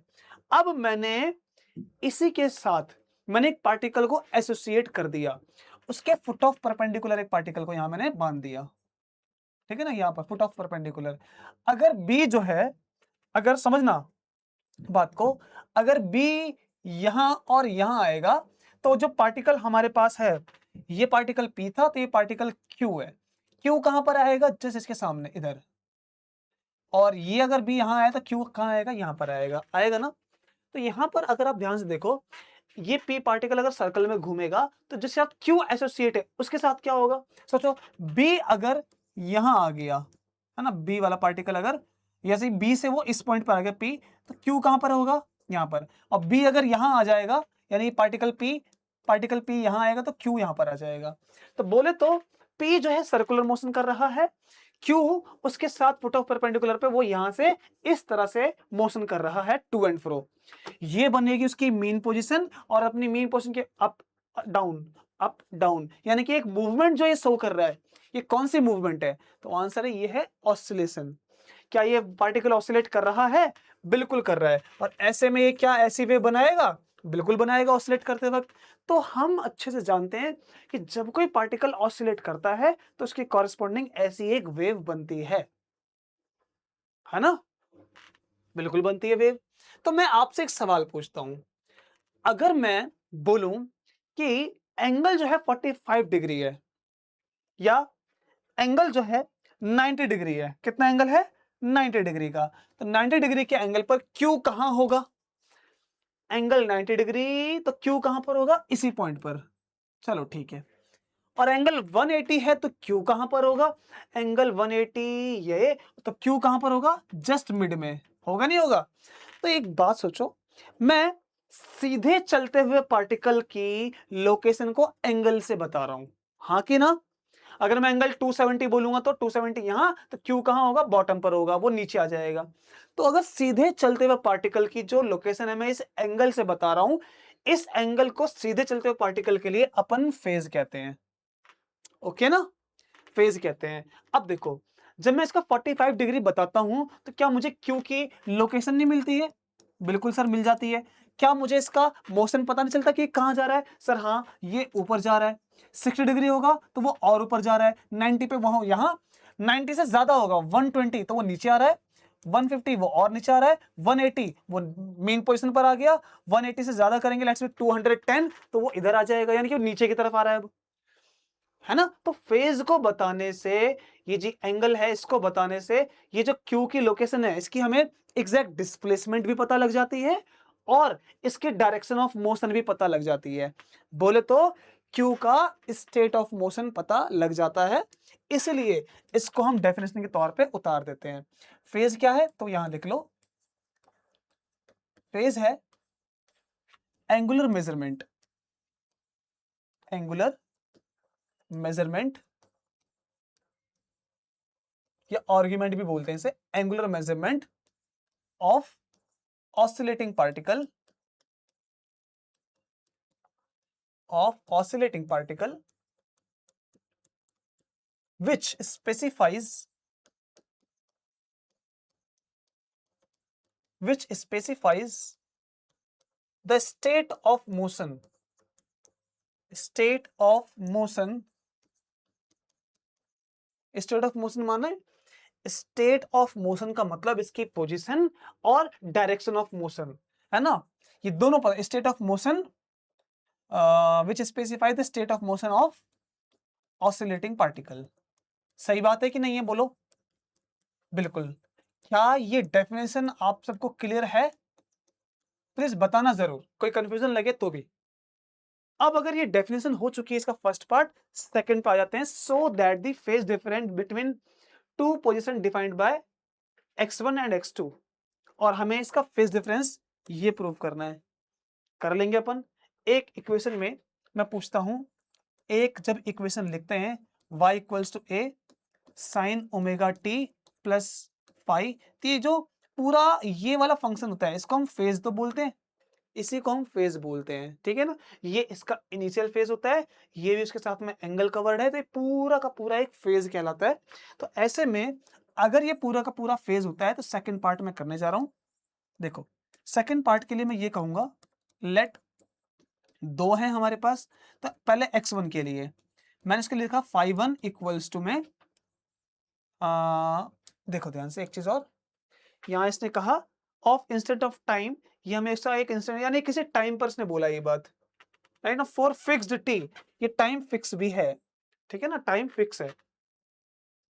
अब मैंने इसी के साथ मैंने एक पार्टिकल को एसोसिएट कर दिया, उसके फुट ऑफ परपेंडिकुलर एक पार्टिकल को यहां मैंने बांध दिया, ठीक है ना, यहां पर फुट ऑफ परपेंडिकुलर। अगर बी जो है, अगर समझना बात को, अगर बी यहां और यहां आएगा तो जो पार्टिकल हमारे पास है, ये पार्टिकल पी था तो ये पार्टिकल क्यू है, क्यू कहां पर आएगा, जस्ट इसके सामने इधर। और ये अगर बी यहां आया तो क्यू कहां आएगा, यहां पर आएगा, आएगा ना। तो यहां पर अगर आप ध्यान से देखो, ये पी पार्टिकल अगर सर्कल में घूमेगा तो जिसके साथ क्यू एसोसिएट है उसके साथ क्या होगा, सोचो बी अगर यहां आ गया, है ना, बी वाला पार्टिकल अगर जैसे बी से वो इस पॉइंट पर आ गया पी, तो क्यू कहां पर होगा, यहां पर। और बी अगर यहां आ जाएगा यानी पार्टिकल पी यहां आएगा तो क्यू यहां पर आ जाएगा। तो बोले तो पी जो है सर्कुलर मोशन कर रहा है, क्यू उसके साथ फुट ऑफ परपेंडिकुलर पे वो यहां से इस तरह से मोशन कर रहा है टू एंड फ्रो। ये बनेगी उसकी मीन पोजीशन, और अपनी मीन पोजीशन के अप डाउन यानी कि एक मूवमेंट जो ये शो कर रहा है, ये कौन सी मूवमेंट है, तो आंसर है ये है ऑसिलेशन। क्या ये पार्टिकल ऑसिलेट कर रहा है, बिल्कुल कर रहा है। और ऐसे में ये क्या ऐसी वेव बनाएगा, बिल्कुल बनाएगा ऑसिलेट करते वक्त। तो हम अच्छे से जानते हैं कि जब कोई पार्टिकल ऑसिलेट करता है तो उसकी कॉरेस्पॉन्डिंग ऐसी एक वेव बनती है ना, बिल्कुल बनती है वेव। तो मैं आपसे एक सवाल पूछता हूं, अगर मैं बोलूं कि एंगल जो है 45 डिग्री है या एंगल जो है 90 डिग्री है, कितना एंगल है 90 डिग्री का, तो 90 डिग्री के एंगल पर क्यू कहां होगा, एंगल 90 डिग्री तो क्यू कहां पर होगा, इसी पॉइंट पर। चलो ठीक है। और एंगल 180 है तो क्यू कहां पर होगा, एंगल 180 ये, तो क्यू कहां पर होगा, जस्ट मिड में होगा, नहीं होगा। तो एक बात सोचो, मैं सीधे चलते हुए पार्टिकल की लोकेशन को एंगल से बता रहा हूं, हां कि ना। अगर मैं एंगल 270 बोलूंगा तो 270 यहां, तो क्यू कहां होगा, बॉटम पर होगा, वो नीचे आ जाएगा। तो अगर सीधे चलते हुए पार्टिकल की जो लोकेशन है मैं इस एंगल से बता रहा हूं, इस एंगल को सीधे चलते हुए पार्टिकल के लिए अपन फेज कहते हैं, ओके ना, फेज कहते हैं। अब देखो, जब मैं इसका 45 डिग्री बताता हूं तो क्या मुझे क्यू की लोकेशन नहीं मिलती है, बिल्कुल सर मिल जाती है। क्या मुझे इसका मोशन पता नहीं चलता कि कहां जा रहा है, सर हाँ ये ऊपर जा रहा है, 60 डिग्री होगा तो वो और ऊपर जा रहा है, 90 पे वहां यहां, 90 से ज्यादा होगा 120 तो वो नीचे आ रहा है, 150 वो और नीचे आ रहा है, 180 वो मेन पोजीशन पर आ गया, 180 से ज्यादा करेंगे लेट्स से 210 तो वो इधर आ जाएगा, यानी कि वो नीचे की तरफ आ रहा है अब, है ना। तो फेज को बताने से, ये जो एंगल है इसको बताने से, ये जो क्यू की लोकेशन है इसकी हमें एग्जैक्ट डिस्प्लेसमेंट भी पता लग जाती है और इसके डायरेक्शन ऑफ मोशन भी पता लग जाती है। बोले तो क्यू का स्टेट ऑफ मोशन पता लग जाता है, इसलिए इसको हम डेफिनेशन के तौर पे उतार देते हैं। फेज क्या है तो यहां लिख लो, फेज है एंगुलर मेजरमेंट, एंगुलर मेजरमेंट या आर्ग्यूमेंट भी बोलते हैं इसे, angular measurement of oscillating particle which specifies the state of motion state of motion, state of motion माना है, स्टेट ऑफ मोशन का मतलब इसकी पोजीशन और डायरेक्शन ऑफ मोशन, है ना, ये दोनों पर state of motion which specify the state of motion of oscillating particle. सही बात है कि नहीं है, बोलो। बिल्कुल। क्या ये डेफिनेशन आप सबको क्लियर है? प्लीज बताना जरूर, कोई कंफ्यूजन लगे तो भी। अब अगर ये डेफिनेशन हो चुकी है इसका फर्स्ट पार्ट, सेकंड पे आ जाते हैं। So that the phase difference between two position defined by x1 and x2, और हमें इसका फेज डिफरेंस ये प्रूव करना है। कर लेंगे अपन। एक इक्वेशन में मैं पूछता हूं, एक जब इक्वेशन लिखते हैं y equals to a sine omega T plus phi, तो ये जो पूरा ये वाला फंक्शन होता है इसको हम फेज तो बोलते हैं, इसी को हम फेज बोलते हैं, ठीक है ना। ये इसका इनिशियल फेज होता है, ये भी उसके साथ में एंगल कवर्ड है, तो ये पूरा का पूरा एक फेज कहलाता है। तो ऐसे में अगर ये पूरा का पूरा फेज होता है तो सेकंड पार्ट में करने जा रहा हूं। देखो, सेकंड पार्ट के लिए मैं ये कहूंगा, लेट दो है हमारे पास, तो पहले x1 के लिए मैंने इसके लिए लिखा फाई वन इक्वल्स टू में देखो ध्यान से एक चीज और, यहां इसने कहा ऑफ इंस्टेंट ऑफ टाइम, ये हमेशा एक इंस्टेंट यानी किसी टाइम पर इसने बोला ये बात, राइट ना, फॉर फिक्स्ड टी, ये टाइम फिक्स भी है, ठीक है ना, टाइम फिक्स है।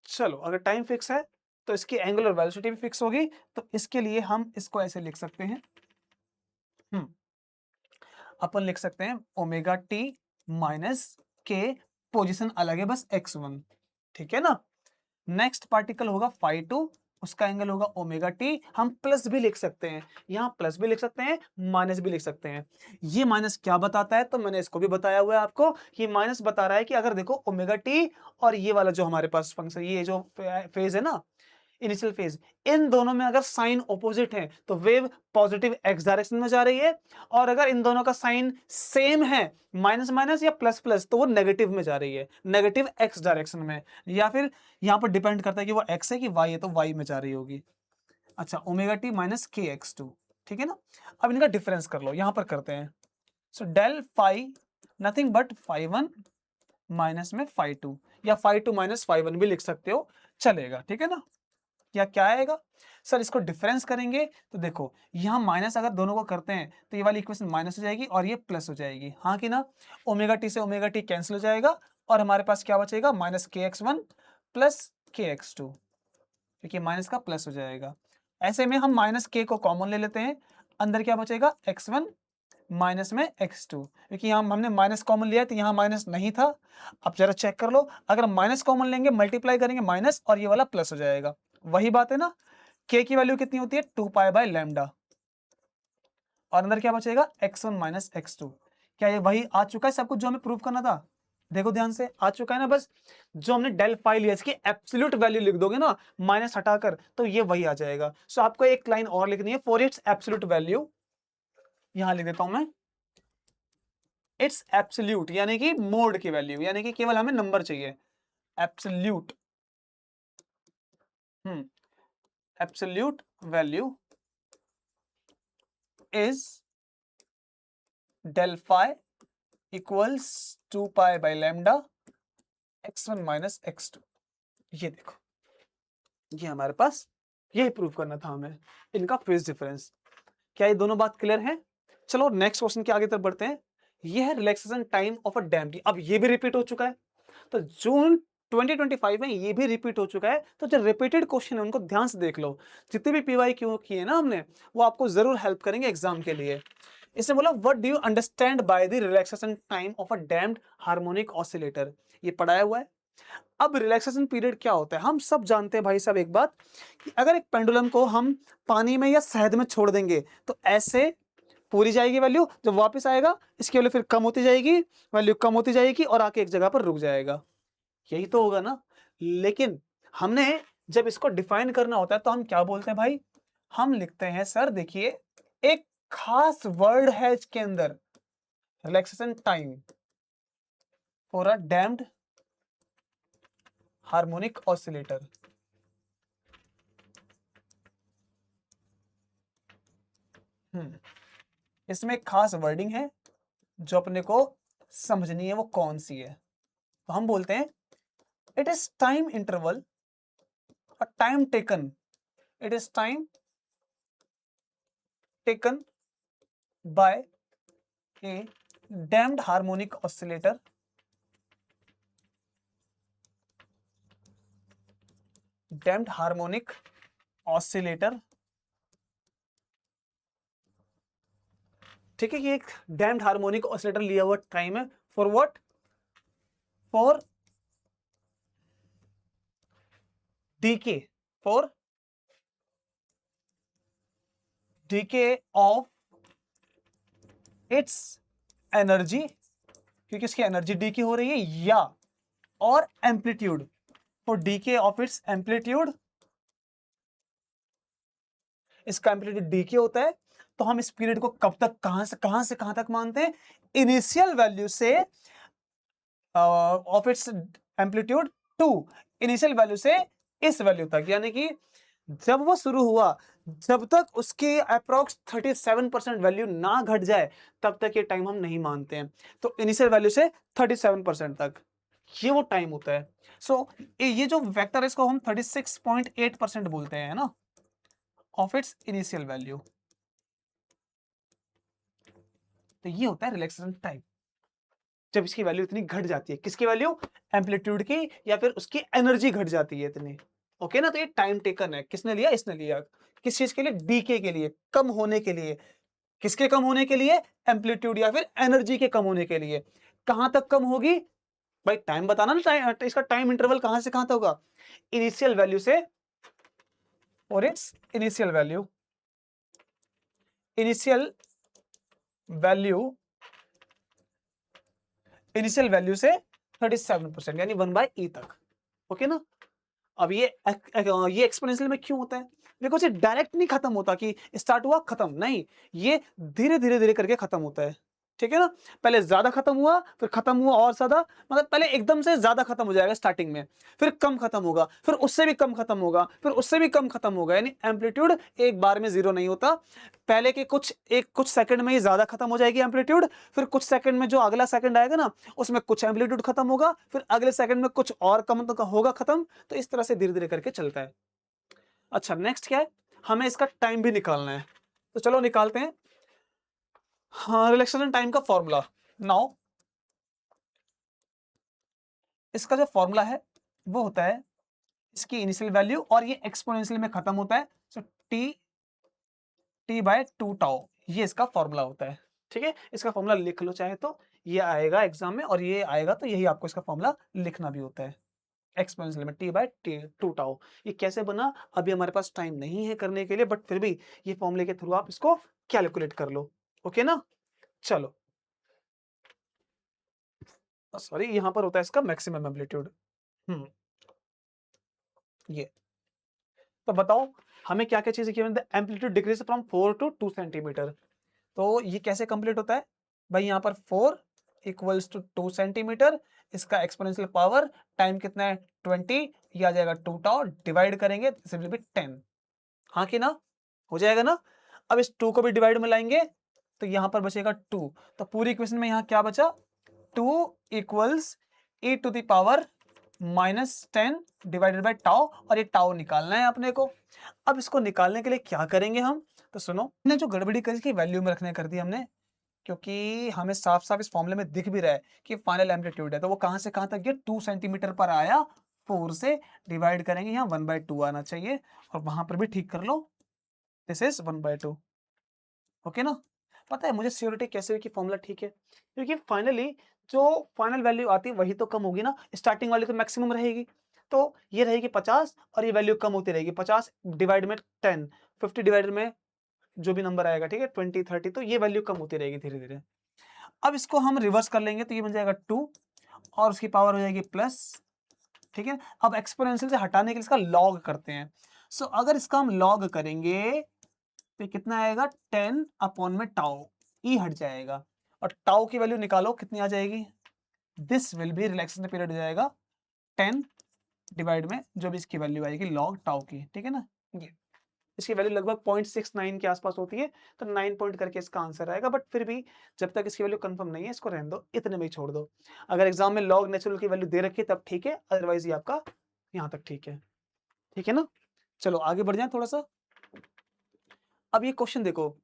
चलो अगर टाइम फिक्स है तो इसकी एंगुलर वेलोसिटी भी फिक्स होगी, तो इसके लिए हम इसको ऐसे लिख सकते हैं, अपन लिख सकते हैं ओमेगा टी माइनस के, पोजिशन अलग है बस x1, ठीक है ना। नेक्स्ट पार्टिकल होगा फाई टू, उसका एंगल होगा ओमेगा टी, हम प्लस भी लिख सकते हैं, यहां प्लस भी लिख सकते हैं, माइनस भी लिख सकते हैं। ये माइनस क्या बताता है, तो मैंने इसको भी बताया हुआ है आपको, ये माइनस बता रहा है कि अगर देखो ओमेगा टी और ये वाला जो हमारे पास फंक्शन, ये जो फेज है ना, इनिशियल फेज, इन दोनों में अगर साइन ऑपोजिट है तो वेव पॉजिटिव एक्स डायरेक्शन में जा रही है, और अगर इन दोनों का साइन सेम है, माइनस माइनस या प्लस प्लस, तो वो नेगेटिव में जा रही है, नेगेटिव एक्स डायरेक्शन में, या फिर यहां पर डिपेंड करता है कि वो एक्स है कि वाई है, तो वाई में जा रही होगी। अच्छा, ओमेगा टी माइनस के एक्स टू, ठीक है ना। अब इनका डिफरेंस कर लो, यहां पर करते हैं। So del phi nothing but phi one minus में फाई टू, या phi two minus phi one भी लिख सकते हो, चलेगा, ठीक है ना। या क्या आएगा सर, इसको डिफरेंस करेंगे तो देखो यहां माइनस अगर दोनों को करते हैं तो ये वाली इक्वेशन माइनस हो जाएगी और ये प्लस हो जाएगी, हाँ कि ना। ओमेगा टी से ओमेगा टी कैंसिल हो जाएगा और हमारे पास क्या बचेगा, माइनस के एक्स वन प्लस के एक्स टू, क्योंकि माइनस का प्लस हो जाएगा। ऐसे में हम माइनस के को कॉमन ले लेते हैं, अंदर क्या बचेगा एक्स वन माइनस में एक्स टू, क्योंकि यहाँ हमने माइनस कॉमन लिया तो यहाँ माइनस नहीं था। अब जरा चेक कर लो, अगर माइनस कॉमन लेंगे मल्टीप्लाई करेंगे माइनस और ये वाला प्लस हो जाएगा, वही बात है ना। के की वैल्यू कितनी होती है, 2 पाई बाय लैम्डा, और अंदर क्या बचेगा x1 माइनस x2। क्या ये वही आ चुका है सब कुछ जो हमें प्रूव करना था? देखो ध्यान से, आ चुका है ना। बस जो हमने डेल फाई लिया इसकी एब्सोल्यूट वैल्यू लिख दोगे ना माइनस हटाकर, तो ये वही आ जाएगा। सो आपको एक लाइन और लिखनी है, फॉर इट्स एब्सोल्यूट वैल्यू, यहां लिख देता हूं मैं, इट्स एब्सोल्यूट यानी कि मोड की वैल्यू, यानी कि केवल हमें नंबर चाहिए, absolute, absolute value is del phi equals 2 pi by lambda x1 minus x2। ये देखो, ये हमारे पास यही प्रूव करना था हमें, इनका फेज डिफरेंस। क्या ये दोनों बात क्लियर है? चलो नेक्स्ट क्वेश्चन के आगे तरफ बढ़ते हैं। ये है relaxation time of a dam. अब ये भी रिपीट हो चुका है, तो जून 2025 में ये भी रिपीट हो चुका है। तो जो रिपीटेड क्वेश्चन है उनको ध्यान से देख लो, जितने भी पीवाई क्यू किए ना हमने, वो आपको जरूर हेल्प करेंगे एग्जाम के लिए। इसने बोला what do you understand by the relaxation time of a damped harmonic oscillator, ये पढ़ाया हुआ है। अब रिलैक्सेशन पीरियड क्या होता है, हम सब जानते हैं भाई साहब एक बात, कि अगर एक पेंडुलम को हम पानी में या शहद में छोड़ देंगे तो ऐसे पूरी जाएगी वैल्यू, जब वापस आएगा इसकी वैल्यू फिर कम होती जाएगी, वैल्यू कम होती जाएगी और आके एक जगह पर रुक जाएगा, यही तो होगा ना। लेकिन हमने जब इसको डिफाइन करना होता है तो हम क्या बोलते हैं भाई, हम लिखते हैं सर देखिए, एक खास वर्ड है इसके अंदर, relaxation time for a damped harmonic oscillator. इसमें एक खास वर्डिंग है जो अपने को समझनी है वो कौन सी है। तो हम बोलते हैं इट इज टाइम इंटरवल और time taken, it is time taken by A damped harmonic oscillator, damped harmonic oscillator. ठीक है, ये एक डैम्प्ड हार्मोनिक ऑसिलेटर लिया हुआ टाइम है for what, for decay, for decay of its energy, क्योंकि इसकी एनर्जी डीके हो रही है, या और amplitude, for decay of its amplitude, इसका एम्पलीट्यूड डीके होता है। तो हम इस पीरियड को कब तक, कहां से कहां तक मानते हैं, इनिशियल वैल्यू से of its amplitude to initial value से इस वैल्यू तक, यानी कि जब वो शुरू हुआ, जब तक उसकी अप्रोक्स 37% वैल्यू ना घट जाए तब तक ये टाइम हम नहीं मानते हैं। तो इनिशियल वैल्यू से 37% तक ये वो टाइम होता है। सो ये जो वेक्टर है इसको हम 36.8% बोलते हैं ना, ऑफ इट्स इनिशियल वैल्यू। तो ये होता है रिलैक्सेशन टाइम, जब इसकी वैल्यू इतनी घट जाती है, किसकी वैल्यू, एम्पलीट्यूड की, या फिर उसकी एनर्जी घट जाती है इतनी। ओके ना, तो ये टाइम टेकन है, किसने लिया, इसने लिया। किस चीज के लिए, डीके के लिए, कम होने के लिए। किसके कम होने के लिए, एम्पलीट्यूड या फिर एनर्जी के कम होने के लिए। कहां तक कम होगी भाई, टाइम बताना ना, टाइम, इसका टाइम इंटरवल कहां से कहां तक होगा, इनिशियल वैल्यू से, और it's initial value, initial value, initial value से 37% यानी 1/e तक। ओके ना। अब ये एक्सपोनेंशियल में क्यों होता है, देखो ये डायरेक्ट नहीं खत्म होता कि स्टार्ट हुआ खत्म, नहीं, ये धीरे धीरे धीरे करके खत्म होता है। ठीक है ना, पहले ज्यादा खत्म हुआ, फिर खत्म हुआ और ज्यादा, मतलब पहले एकदम से ज्यादा खत्म हो जाएगा स्टार्टिंग में, फिर कम खत्म होगा, फिर उससे भी कम खत्म होगा, फिर उससे भी कम खत्म होगा, यानी एम्पलीट्यूड एक बार में जीरो नहीं होता। पहले के कुछ सेकंड में ही ज्यादा खत्म हो जाएगी एम्पलीट्यूड, फिर कुछ सेकंड में जो अगला सेकंड आएगा ना उसमें कुछ एम्पलीट्यूड खत्म होगा, फिर अगले सेकंड में कुछ और कम तो होगा खत्म। तो इस तरह से धीरे धीरे करके चलता है। अच्छा, नेक्स्ट क्या है, हमें इसका टाइम भी निकालना है, तो चलो निकालते हैं। हाँ, रिलैक्सेशन टाइम का फॉर्मूला। नाउ इसका जो फॉर्मूला है वो होता है इसकी इनिशियल वैल्यू, और ये एक्सपोनेंशियल में खत्म होता है, सो t/2 टाउ, ये इसका फॉर्मूला होता है। ठीक है, इसका फॉर्मूला लिख लो चाहे तो, ये आएगा एग्जाम में, और ये आएगा तो यही आपको इसका फॉर्मूला लिखना भी होता है, एक्सपोनेंशियल में t/2 टाउ। ये कैसे बना, अभी हमारे पास टाइम नहीं है करने के लिए, बट फिर भी ये फॉर्मूले के थ्रू आप इसको कैलकुलेट कर लो। ओके ना, चलो, सॉरी, यहां पर होता है इसका मैक्सिमम एम्पलीट्यूड। ये तो बताओ हमें क्या क्या चीजें given, amplitude decrease from 4 to 2 centimetre. तो ये कैसे कंप्लीट होता है भाई, यहाँ पर 4 इक्वल्स टू 2 सेंटीमीटर, इसका एक्सपोनेंशियल पावर टाइम कितना है 20, ये आ जाएगा 2 टाउ, डिवाइड करेंगे दिस विल बी 10। हाँ कि ना, हो जाएगा ना। अब इस 2 को भी डिवाइड में लाएंगे तो यहाँ पर बचेगा 2, तो पूरी इक्वेशन में यहाँ क्या बचा, 2 equals e to the power -10 divided by tau, और ये टाउ निकालना है अपने को। अब इसको निकालने के लिए क्या करेंगे हम, तो सुनो, हमने जो गड़बड़ी करी की वैल्यू में रखने कर दी हमने, क्योंकि हमें साफ साफ इस फॉर्मूले में दिख भी रहा है कि फाइनल एम्पलीट्यूड है, तो वो कहां से कहां तक गया, 2 सेंटीमीटर पर आया, 4 से डिवाइड करेंगे, यहाँ 1/2 आना चाहिए, और वहां पर भी ठीक कर लो, दिस इज 1/2। ओके ना, पता है मुझे श्योरिटी कैसे हुई कि फॉर्मूला ठीक है, क्योंकि फाइनली जो फाइनल वैल्यू आती है वही तो कम होगी ना, स्टार्टिंग वाली तो मैक्सिमम रहेगी, तो ये रहेगी 50, और ये वैल्यू कम होती रहेगी, 50 डिवाइड में 10, 50 डिवाइडेड में जो भी नंबर आएगा, ठीक है, 20 30, तो ये वैल्यू कम होती रहेगी धीरे धीरे। अब इसको हम रिवर्स कर लेंगे तो ये बन जाएगा 2, और उसकी पावर हो जाएगी प्लस। ठीक है, अब एक्सपोनेंशियल से हटाने के लिए इसका लॉग करते हैं। सो अगर इसका हम लॉग करेंगे तो कितना आएगा, 10 अपॉन में टाउ, ई हट जाएगा, और टाउ की वैल्यू निकालो कितनी आ जाएगी, this will B relaxation period हो जाएगा 10 डिवाइड में जो भी इसकी वैल्यू आएगी लॉग टाउ की। ठीक है ना, ये इसकी वैल्यू लगभग 0.69 के आसपास होती है, तो 9 पॉइंट करके इसका आंसर आएगा। बट फिर भी जब तक इसकी वैल्यू कंफर्म नहीं है, इसको रहने दो, इतने में ही छोड़ दो। अगर एग्जाम में लॉग नेचुरल की वैल्यू दे रखी है तब ठीक है, अदरवाइज ये आपका यहाँ तक ठीक है ना। चलो आगे बढ़ जाए थोड़ा सा। अब ये क्वेश्चन देखो,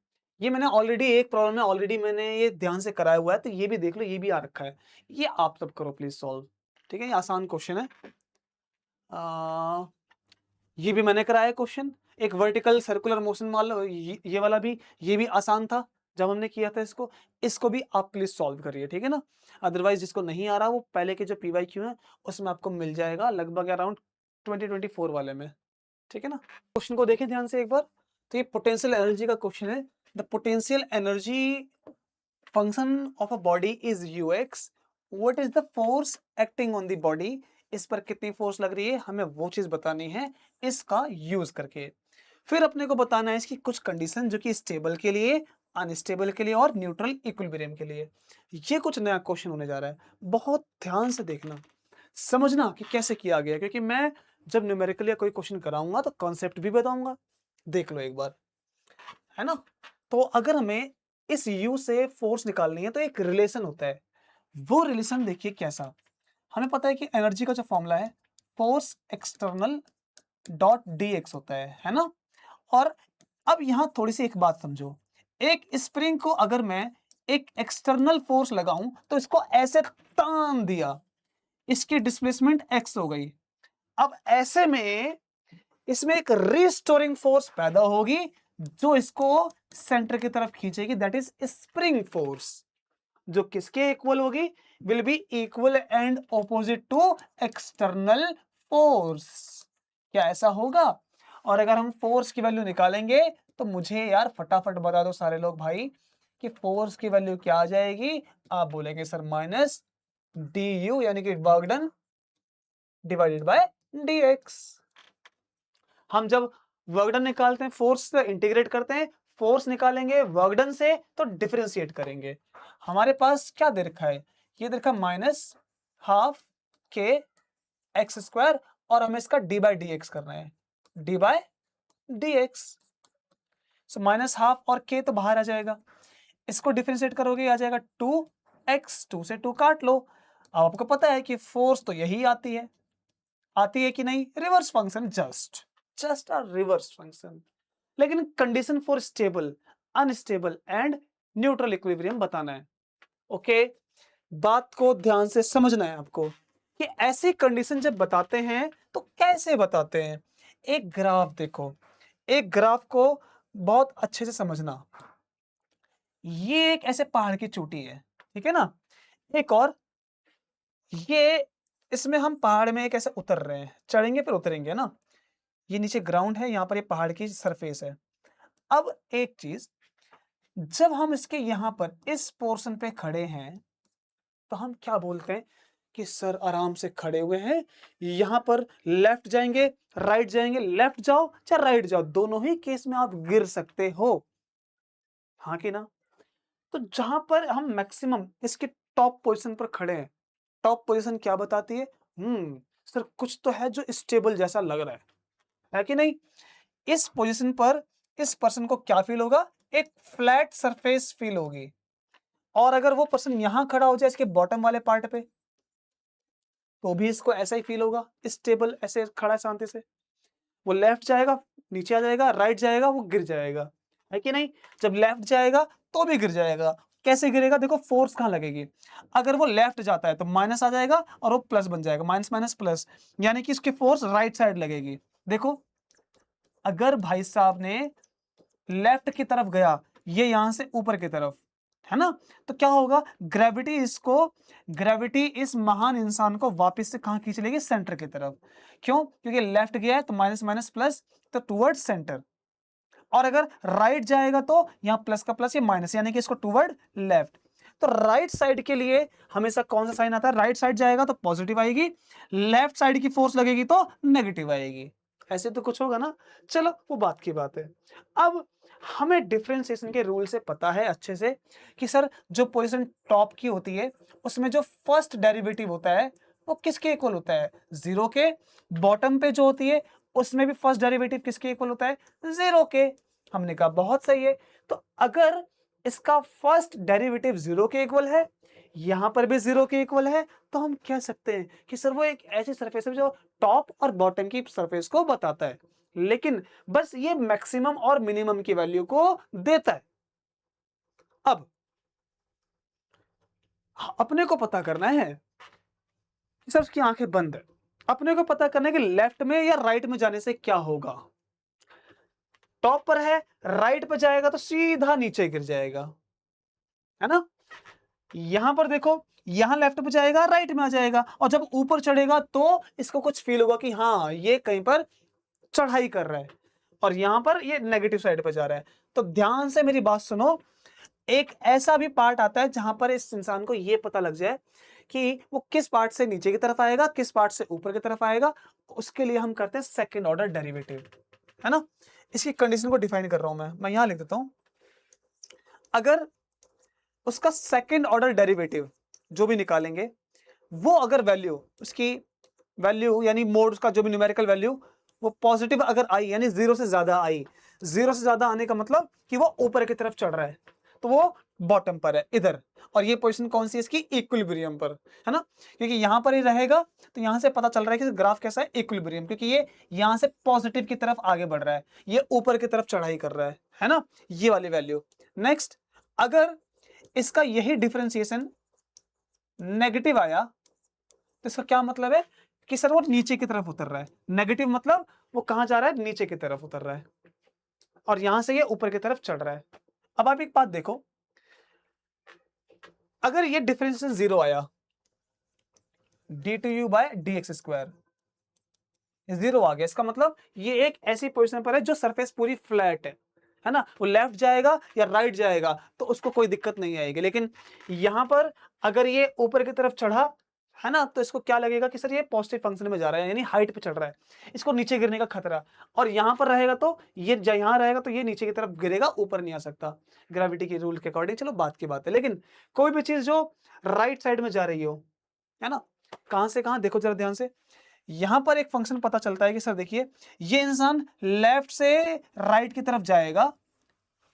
ये मैंने ऑलरेडी एक प्रॉब्लम में ऑलरेडी मैंने ये ध्यान से कराया हुआ है, तो ये भी देख लो, ये भी आ रखा है। ये आप सब करो प्लीज सॉल्व, ठीक है, ये आसान क्वेश्चन है। ये भी मैंने कराया क्वेश्चन, एक वर्टिकल सर्कुलर मोशन मान लो, ये वाला भी, ये भी आसान था जब हमने किया था इसको भी आप प्लीज सॉल्व करिए, ठीक है ना। अदरवाइज जिसको नहीं आ रहा वो पहले के जो PYQ है उसमें आपको मिल जाएगा लगभग अराउंड 2024 वाले में, ठीक है ना। क्वेश्चन को देखें ध्यान से एक बार। तो ये पोटेंशियल एनर्जी का क्वेश्चन है। The potential energy function of a body is ux, what is the force acting on the body, इस पर कितनी फोर्स लग रही है हमें वो चीज बतानी है इसका यूज करके। फिर अपने को बताना है इसकी कुछ कंडीशन जो कि स्टेबल के लिए, अनस्टेबल के लिए और न्यूट्रल इक्विलिब्रियम के लिए। ये कुछ नया क्वेश्चन होने जा रहा है, बहुत ध्यान से देखना, समझना कि कैसे किया गया, क्योंकि मैं जब न्यूमेरिकल या कोई क्वेश्चन कराऊंगा तो कॉन्सेप्ट भी बताऊंगा। देख लो एक बार, है ना। तो अगर हमें इस U से फोर्स निकालनी है तो एक रिलेशन होता है, वो रिलेशन देखिए कैसा। हमें पता है कि एनर्जी का जो फॉर्मूला है फोर्स एक्सटर्नल डॉट dx होता है ना। और अब यहां थोड़ी सी एक बात समझो, एक स्प्रिंग को अगर मैं एक एक्सटर्नल फोर्स लगाऊं तो इसको ऐसे तान दिया, इसकी डिस्प्लेसमेंट x हो गई। अब ऐसे में इसमें एक रिस्टोरिंग फोर्स पैदा होगी जो इसको सेंटर की तरफ खींचेगी, दैट इज स्प्रिंग फोर्स, जो किसके इक्वल होगी, will be equal and opposite to external force. क्या ऐसा होगा? और अगर हम फोर्स की वैल्यू निकालेंगे तो मुझे यार फटाफट बता दो सारे लोग भाई कि फोर्स की वैल्यू क्या आ जाएगी। आप बोलेंगे सर माइनस du यानी कि work done divided by dx। हम जब वर्क डन निकालते हैं फोर्स से इंटीग्रेट करते हैं, फोर्स निकालेंगे वर्क डन से तो डिफरेंशिएट करेंगे। हमारे पास क्या दे रखा है, ये दे रखा माइनस हाफ के एक्स स्क्वायर और हमें इसका डी बाई डी एक्स करना है, D by D x. So minus half और के तो बाहर आ जाएगा, इसको डिफरेंशिएट करोगे आ जाएगा 2x, 2 से 2 काट लो। अब आपको पता है कि फोर्स तो यही आती है कि नहीं, reverse function, just a reverse function. लेकिन condition for stable, unstable and neutral equilibrium बताना है। ओके, बात को ध्यान से समझना है आपको कि ऐसी कंडीशन जब बताते हैं तो कैसे बताते हैं। एक ग्राफ देखो, एक ग्राफ को बहुत अच्छे से समझना। ये एक ऐसे पहाड़ की चोटी है, ठीक है ना। एक और ये, इसमें हम पहाड़ में एक ऐसे उतर रहे हैं, चढ़ेंगे फिर उतरेंगे ना। ये नीचे ग्राउंड है, यहाँ पर ये पहाड़ की सरफेस है। अब एक चीज, जब हम इसके यहां पर इस पोर्शन पे खड़े हैं तो हम क्या बोलते हैं कि सर आराम से खड़े हुए हैं, यहां पर लेफ्ट जाएंगे राइट जाएंगे, लेफ्ट जाओ चाहे राइट जाओ, दोनों ही केस में आप गिर सकते हो, हाँ कि ना। तो जहां पर हम मैक्सिमम इसके टॉप पोजीशन पर खड़े हैं, टॉप पोजीशन क्या बताती है, सर कुछ तो है जो स्टेबल जैसा लग रहा है कि नहीं। इस पोजीशन पर इस पर्सन को क्या फील होगा, एक फ्लैट सरफेस फील होगी। और अगर वो पर्सन यहां खड़ा हो जाए इसके बॉटम वाले पार्ट पे तो भी इसको ऐसा ही फील होगा, स्टेबल ऐसे खड़ा है शांति से। वो लेफ्ट जाएगा नीचे आ जाएगा, राइट जाएगा वो गिर जाएगा, है कि नहीं। जब लेफ्ट जाएगा तो भी गिर जाएगा। कैसे गिरेगा, देखो फोर्स कहां लगेगी, अगर वो लेफ्ट जाता है तो माइनस आ जाएगा और वो प्लस बन जाएगा, माइनस माइनस प्लस, यानी कि उसकी फोर्स राइट साइड लगेगी। देखो अगर भाई साहब ने लेफ्ट की तरफ गया, ये यहां से ऊपर की तरफ, है ना, तो क्या होगा, ग्रेविटी इस महान इंसान को वापस से कहां खींच लेगी, सेंटर की तरफ। क्यों, क्योंकि लेफ्ट गया है तो माइनस माइनस प्लस, तो टुवर्ड सेंटर। और अगर राइट जाएगा तो यहां प्लस का प्लस, ये माइनस, यानी कि इसको टुवर्ड लेफ्ट। तो राइट साइड के लिए हमेशा कौन सा साइन आता है, राइट साइड जाएगा तो पॉजिटिव आएगी, लेफ्ट साइड की फोर्स लगेगी तो नेगेटिव आएगी। ऐसे तो कुछ होगा ना। चलो वो बात की बात है। अब हमें डिफरेंशिएशन के रूल से पता है अच्छे से कि सर जो पोजीशन टॉप की होती है उसमें जो फर्स्ट डेरिवेटिव होता है वो किसके इक्वल होता है, जीरो के। बॉटम पे जो होती है उसमें भी फर्स्ट डेरिवेटिव किसके इक्वल होता है? 0 के। हमने कहा बहुत सही है। तो अगर इसका फर्स्ट डेरिवेटिव 0 के इक्वल है, यहां पर भी 0 के इक्वल है, तो हम कह सकते हैं कि सर वो एक ऐसी सरफेस है जो टॉप और बॉटम की सरफेस को बताता है, लेकिन बस ये मैक्सिमम और मिनिमम की वैल्यू को देता है। अब अपने को पता करना है कि सर उसकी आंखें बंद है, अपने को पता करना है कि लेफ्ट में या राइट में जाने से क्या होगा। टॉप पर है, राइट पर जाएगा तो सीधा नीचे गिर जाएगा, है ना। यहां पर देखो, यहां लेफ्ट पे जाएगा, राइट में आ जाएगा, और जब ऊपर चढ़ेगा तो इसको कुछ फील होगा कि हाँ ये कहीं पर चढ़ाई कर रहा है, और यहां पर ये नेगेटिव साइड पर जा रहा है। तो ध्यान से मेरी बात सुनो, एक ऐसा भी पार्ट आता है जहां पर इस इंसान को यह पता लग जाए कि वो किस पार्ट से नीचे की तरफ आएगा, किस पार्ट से ऊपर की तरफ आएगा। उसके लिए हम करते हैं सेकंड ऑर्डर डेरिवेटिव, है ना। इसकी कंडीशन को डिफाइन कर रहा हूं मैं यहां लिख देता हूं। अगर उसका सेकंड ऑर्डर डेरिवेटिव जो भी निकालेंगे, वो अगर वैल्यू, उसकी वैल्यू यानी मोड, उसका जो भी न्यूमेरिकल वैल्यू वो पॉजिटिव अगर आई, यानी 0 से ज्यादा आई, 0 से ज्यादा आने का मतलब कि वो ऊपर की तरफ चढ़ रहा है, तो वो बॉटम पर है इधर। और ये पोजीशन कौन सी है इसकी? इक्विलिब्रियम पर, है ना। क्योंकि यहां पर ही रहेगा तो यहां से पता चल रहा है कि ग्राफ कैसा है, इक्विलिब्रियम, क्योंकि ये यहां से पॉजिटिव की तरफ आगे बढ़ रहा है, ये ऊपर की तरफ चढ़ाई कर रहा है ना, ये वाली वैल्यू। नेक्स्ट, अगर इसका यही डिफरेंशिएशन नेगेटिव आया तो इसका क्या मतलब है कि सर वो नीचे की तरफ उतर रहा है। नेगेटिव मतलब वो कहां जा रहा है? नीचे की तरफ उतर रहा है, और यहां से ये ऊपर की तरफ चढ़ रहा है। अब आप एक बात देखो, अगर ये डिफरेंशिएशन 0 आया, डी2u बाय डी एक्स स्क्वायर 0 आ गया, इसका मतलब ये एक ऐसी पोजीशन पर है जो सरफेस पूरी फ्लैट है ना। वो लेफ्ट जाएगा या राइट जाएगा तो उसको कोई दिक्कत नहीं आएगी, लेकिन यहां पर अगर ये ऊपर की तरफ चढ़ा, है ना, तो इसको क्या लगेगा कि सर ये पॉजिटिव फंक्शन में जा रहा है, यानी हाइट पे चढ़ रहा है, इसको नीचे गिरने का खतरा। और यहां पर रहेगा तो ये यहां रहेगा तो ये नीचे की तरफ गिरेगा, ऊपर नहीं आ सकता ग्रेविटी के रूल के अकॉर्डिंग। चलो बात की बात है, लेकिन कोई भी चीज जो राइट साइड में जा रही हो, है ना, कहां से कहां देखो जरा ध्यान से, यहां पर एक फंक्शन पता चलता है कि सर देखिए ये इंसान लेफ्ट से राइट की तरफ जाएगा,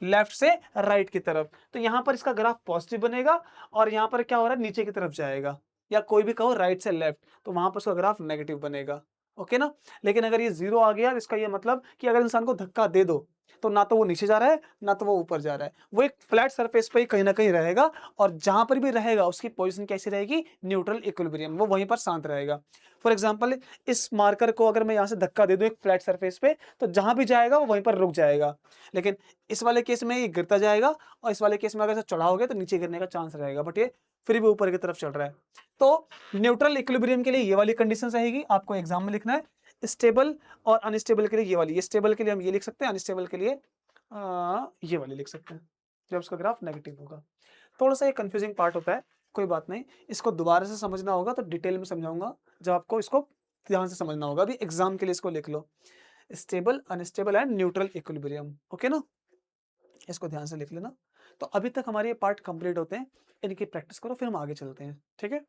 लेफ्ट से राइट की तरफ, तो यहां पर इसका ग्राफ पॉजिटिव बनेगा, और यहां पर क्या हो रहा है? नीचे की तरफ जाएगा, या कोई भी कहो राइट से लेफ्ट, तो वहां पर उसका ग्राफ नेगेटिव बनेगा। ओके ना। लेकिन अगर ये 0 आ गया, इसका ये मतलब कि अगर इंसान को धक्का दे दो तो ना तो वो नीचे जा रहा है ना तो वो ऊपर जा रहा है, वो एक फ्लैट सरफेस पे ही कहीं ना कहीं रहेगा, और जहां पर भी रहेगा उसकी पोजीशन कैसी रहेगी? न्यूट्रल इक्विलिब्रियम, वो वहीं पर शांत रहेगा। फॉर एग्जांपल, इस मार्कर को अगर मैं यहां से धक्का दे दूं एक फ्लैट सरफेस पे, तो जहां भी जाएगा वो वहीं पर रुक जाएगा। लेकिन इस वाले केस में ये गिरता जाएगा, और इस वाले केस में अगर चढ़ाओगे तो नीचे गिरने का चांस रहेगा, बट ये फिर भी ऊपर की तरफ चल रहा है। तो न्यूट्रल इक्विलिब्रियम के लिए ये वाली कंडीशन रहेगी, आपको एग्जाम में लिखना है। स्टेबल और अनस्टेबल के लिए ये वाली, ये स्टेबल के लिए हम ये लिख सकते हैं, अनस्टेबल के लिए ये वाली लिख सकते हैं, जब उसका ग्राफ नेगेटिव होगा। थोड़ा सा ये कंफ्यूजिंग पार्ट होता है, कोई बात नहीं, इसको दोबारा से समझना होगा तो डिटेल में समझाऊंगा, जब आपको इसको ध्यान से समझना होगा। अभी एग्जाम के लिए इसको लिख लो, stable, unstable and neutral equilibrium. Okay ना, इसको ध्यान से लिख लेना। तो अभी तक हमारे ये पार्ट कंप्लीट होते हैं, इनकी प्रैक्टिस करो, फिर हम आगे चलते हैं, ठीक है।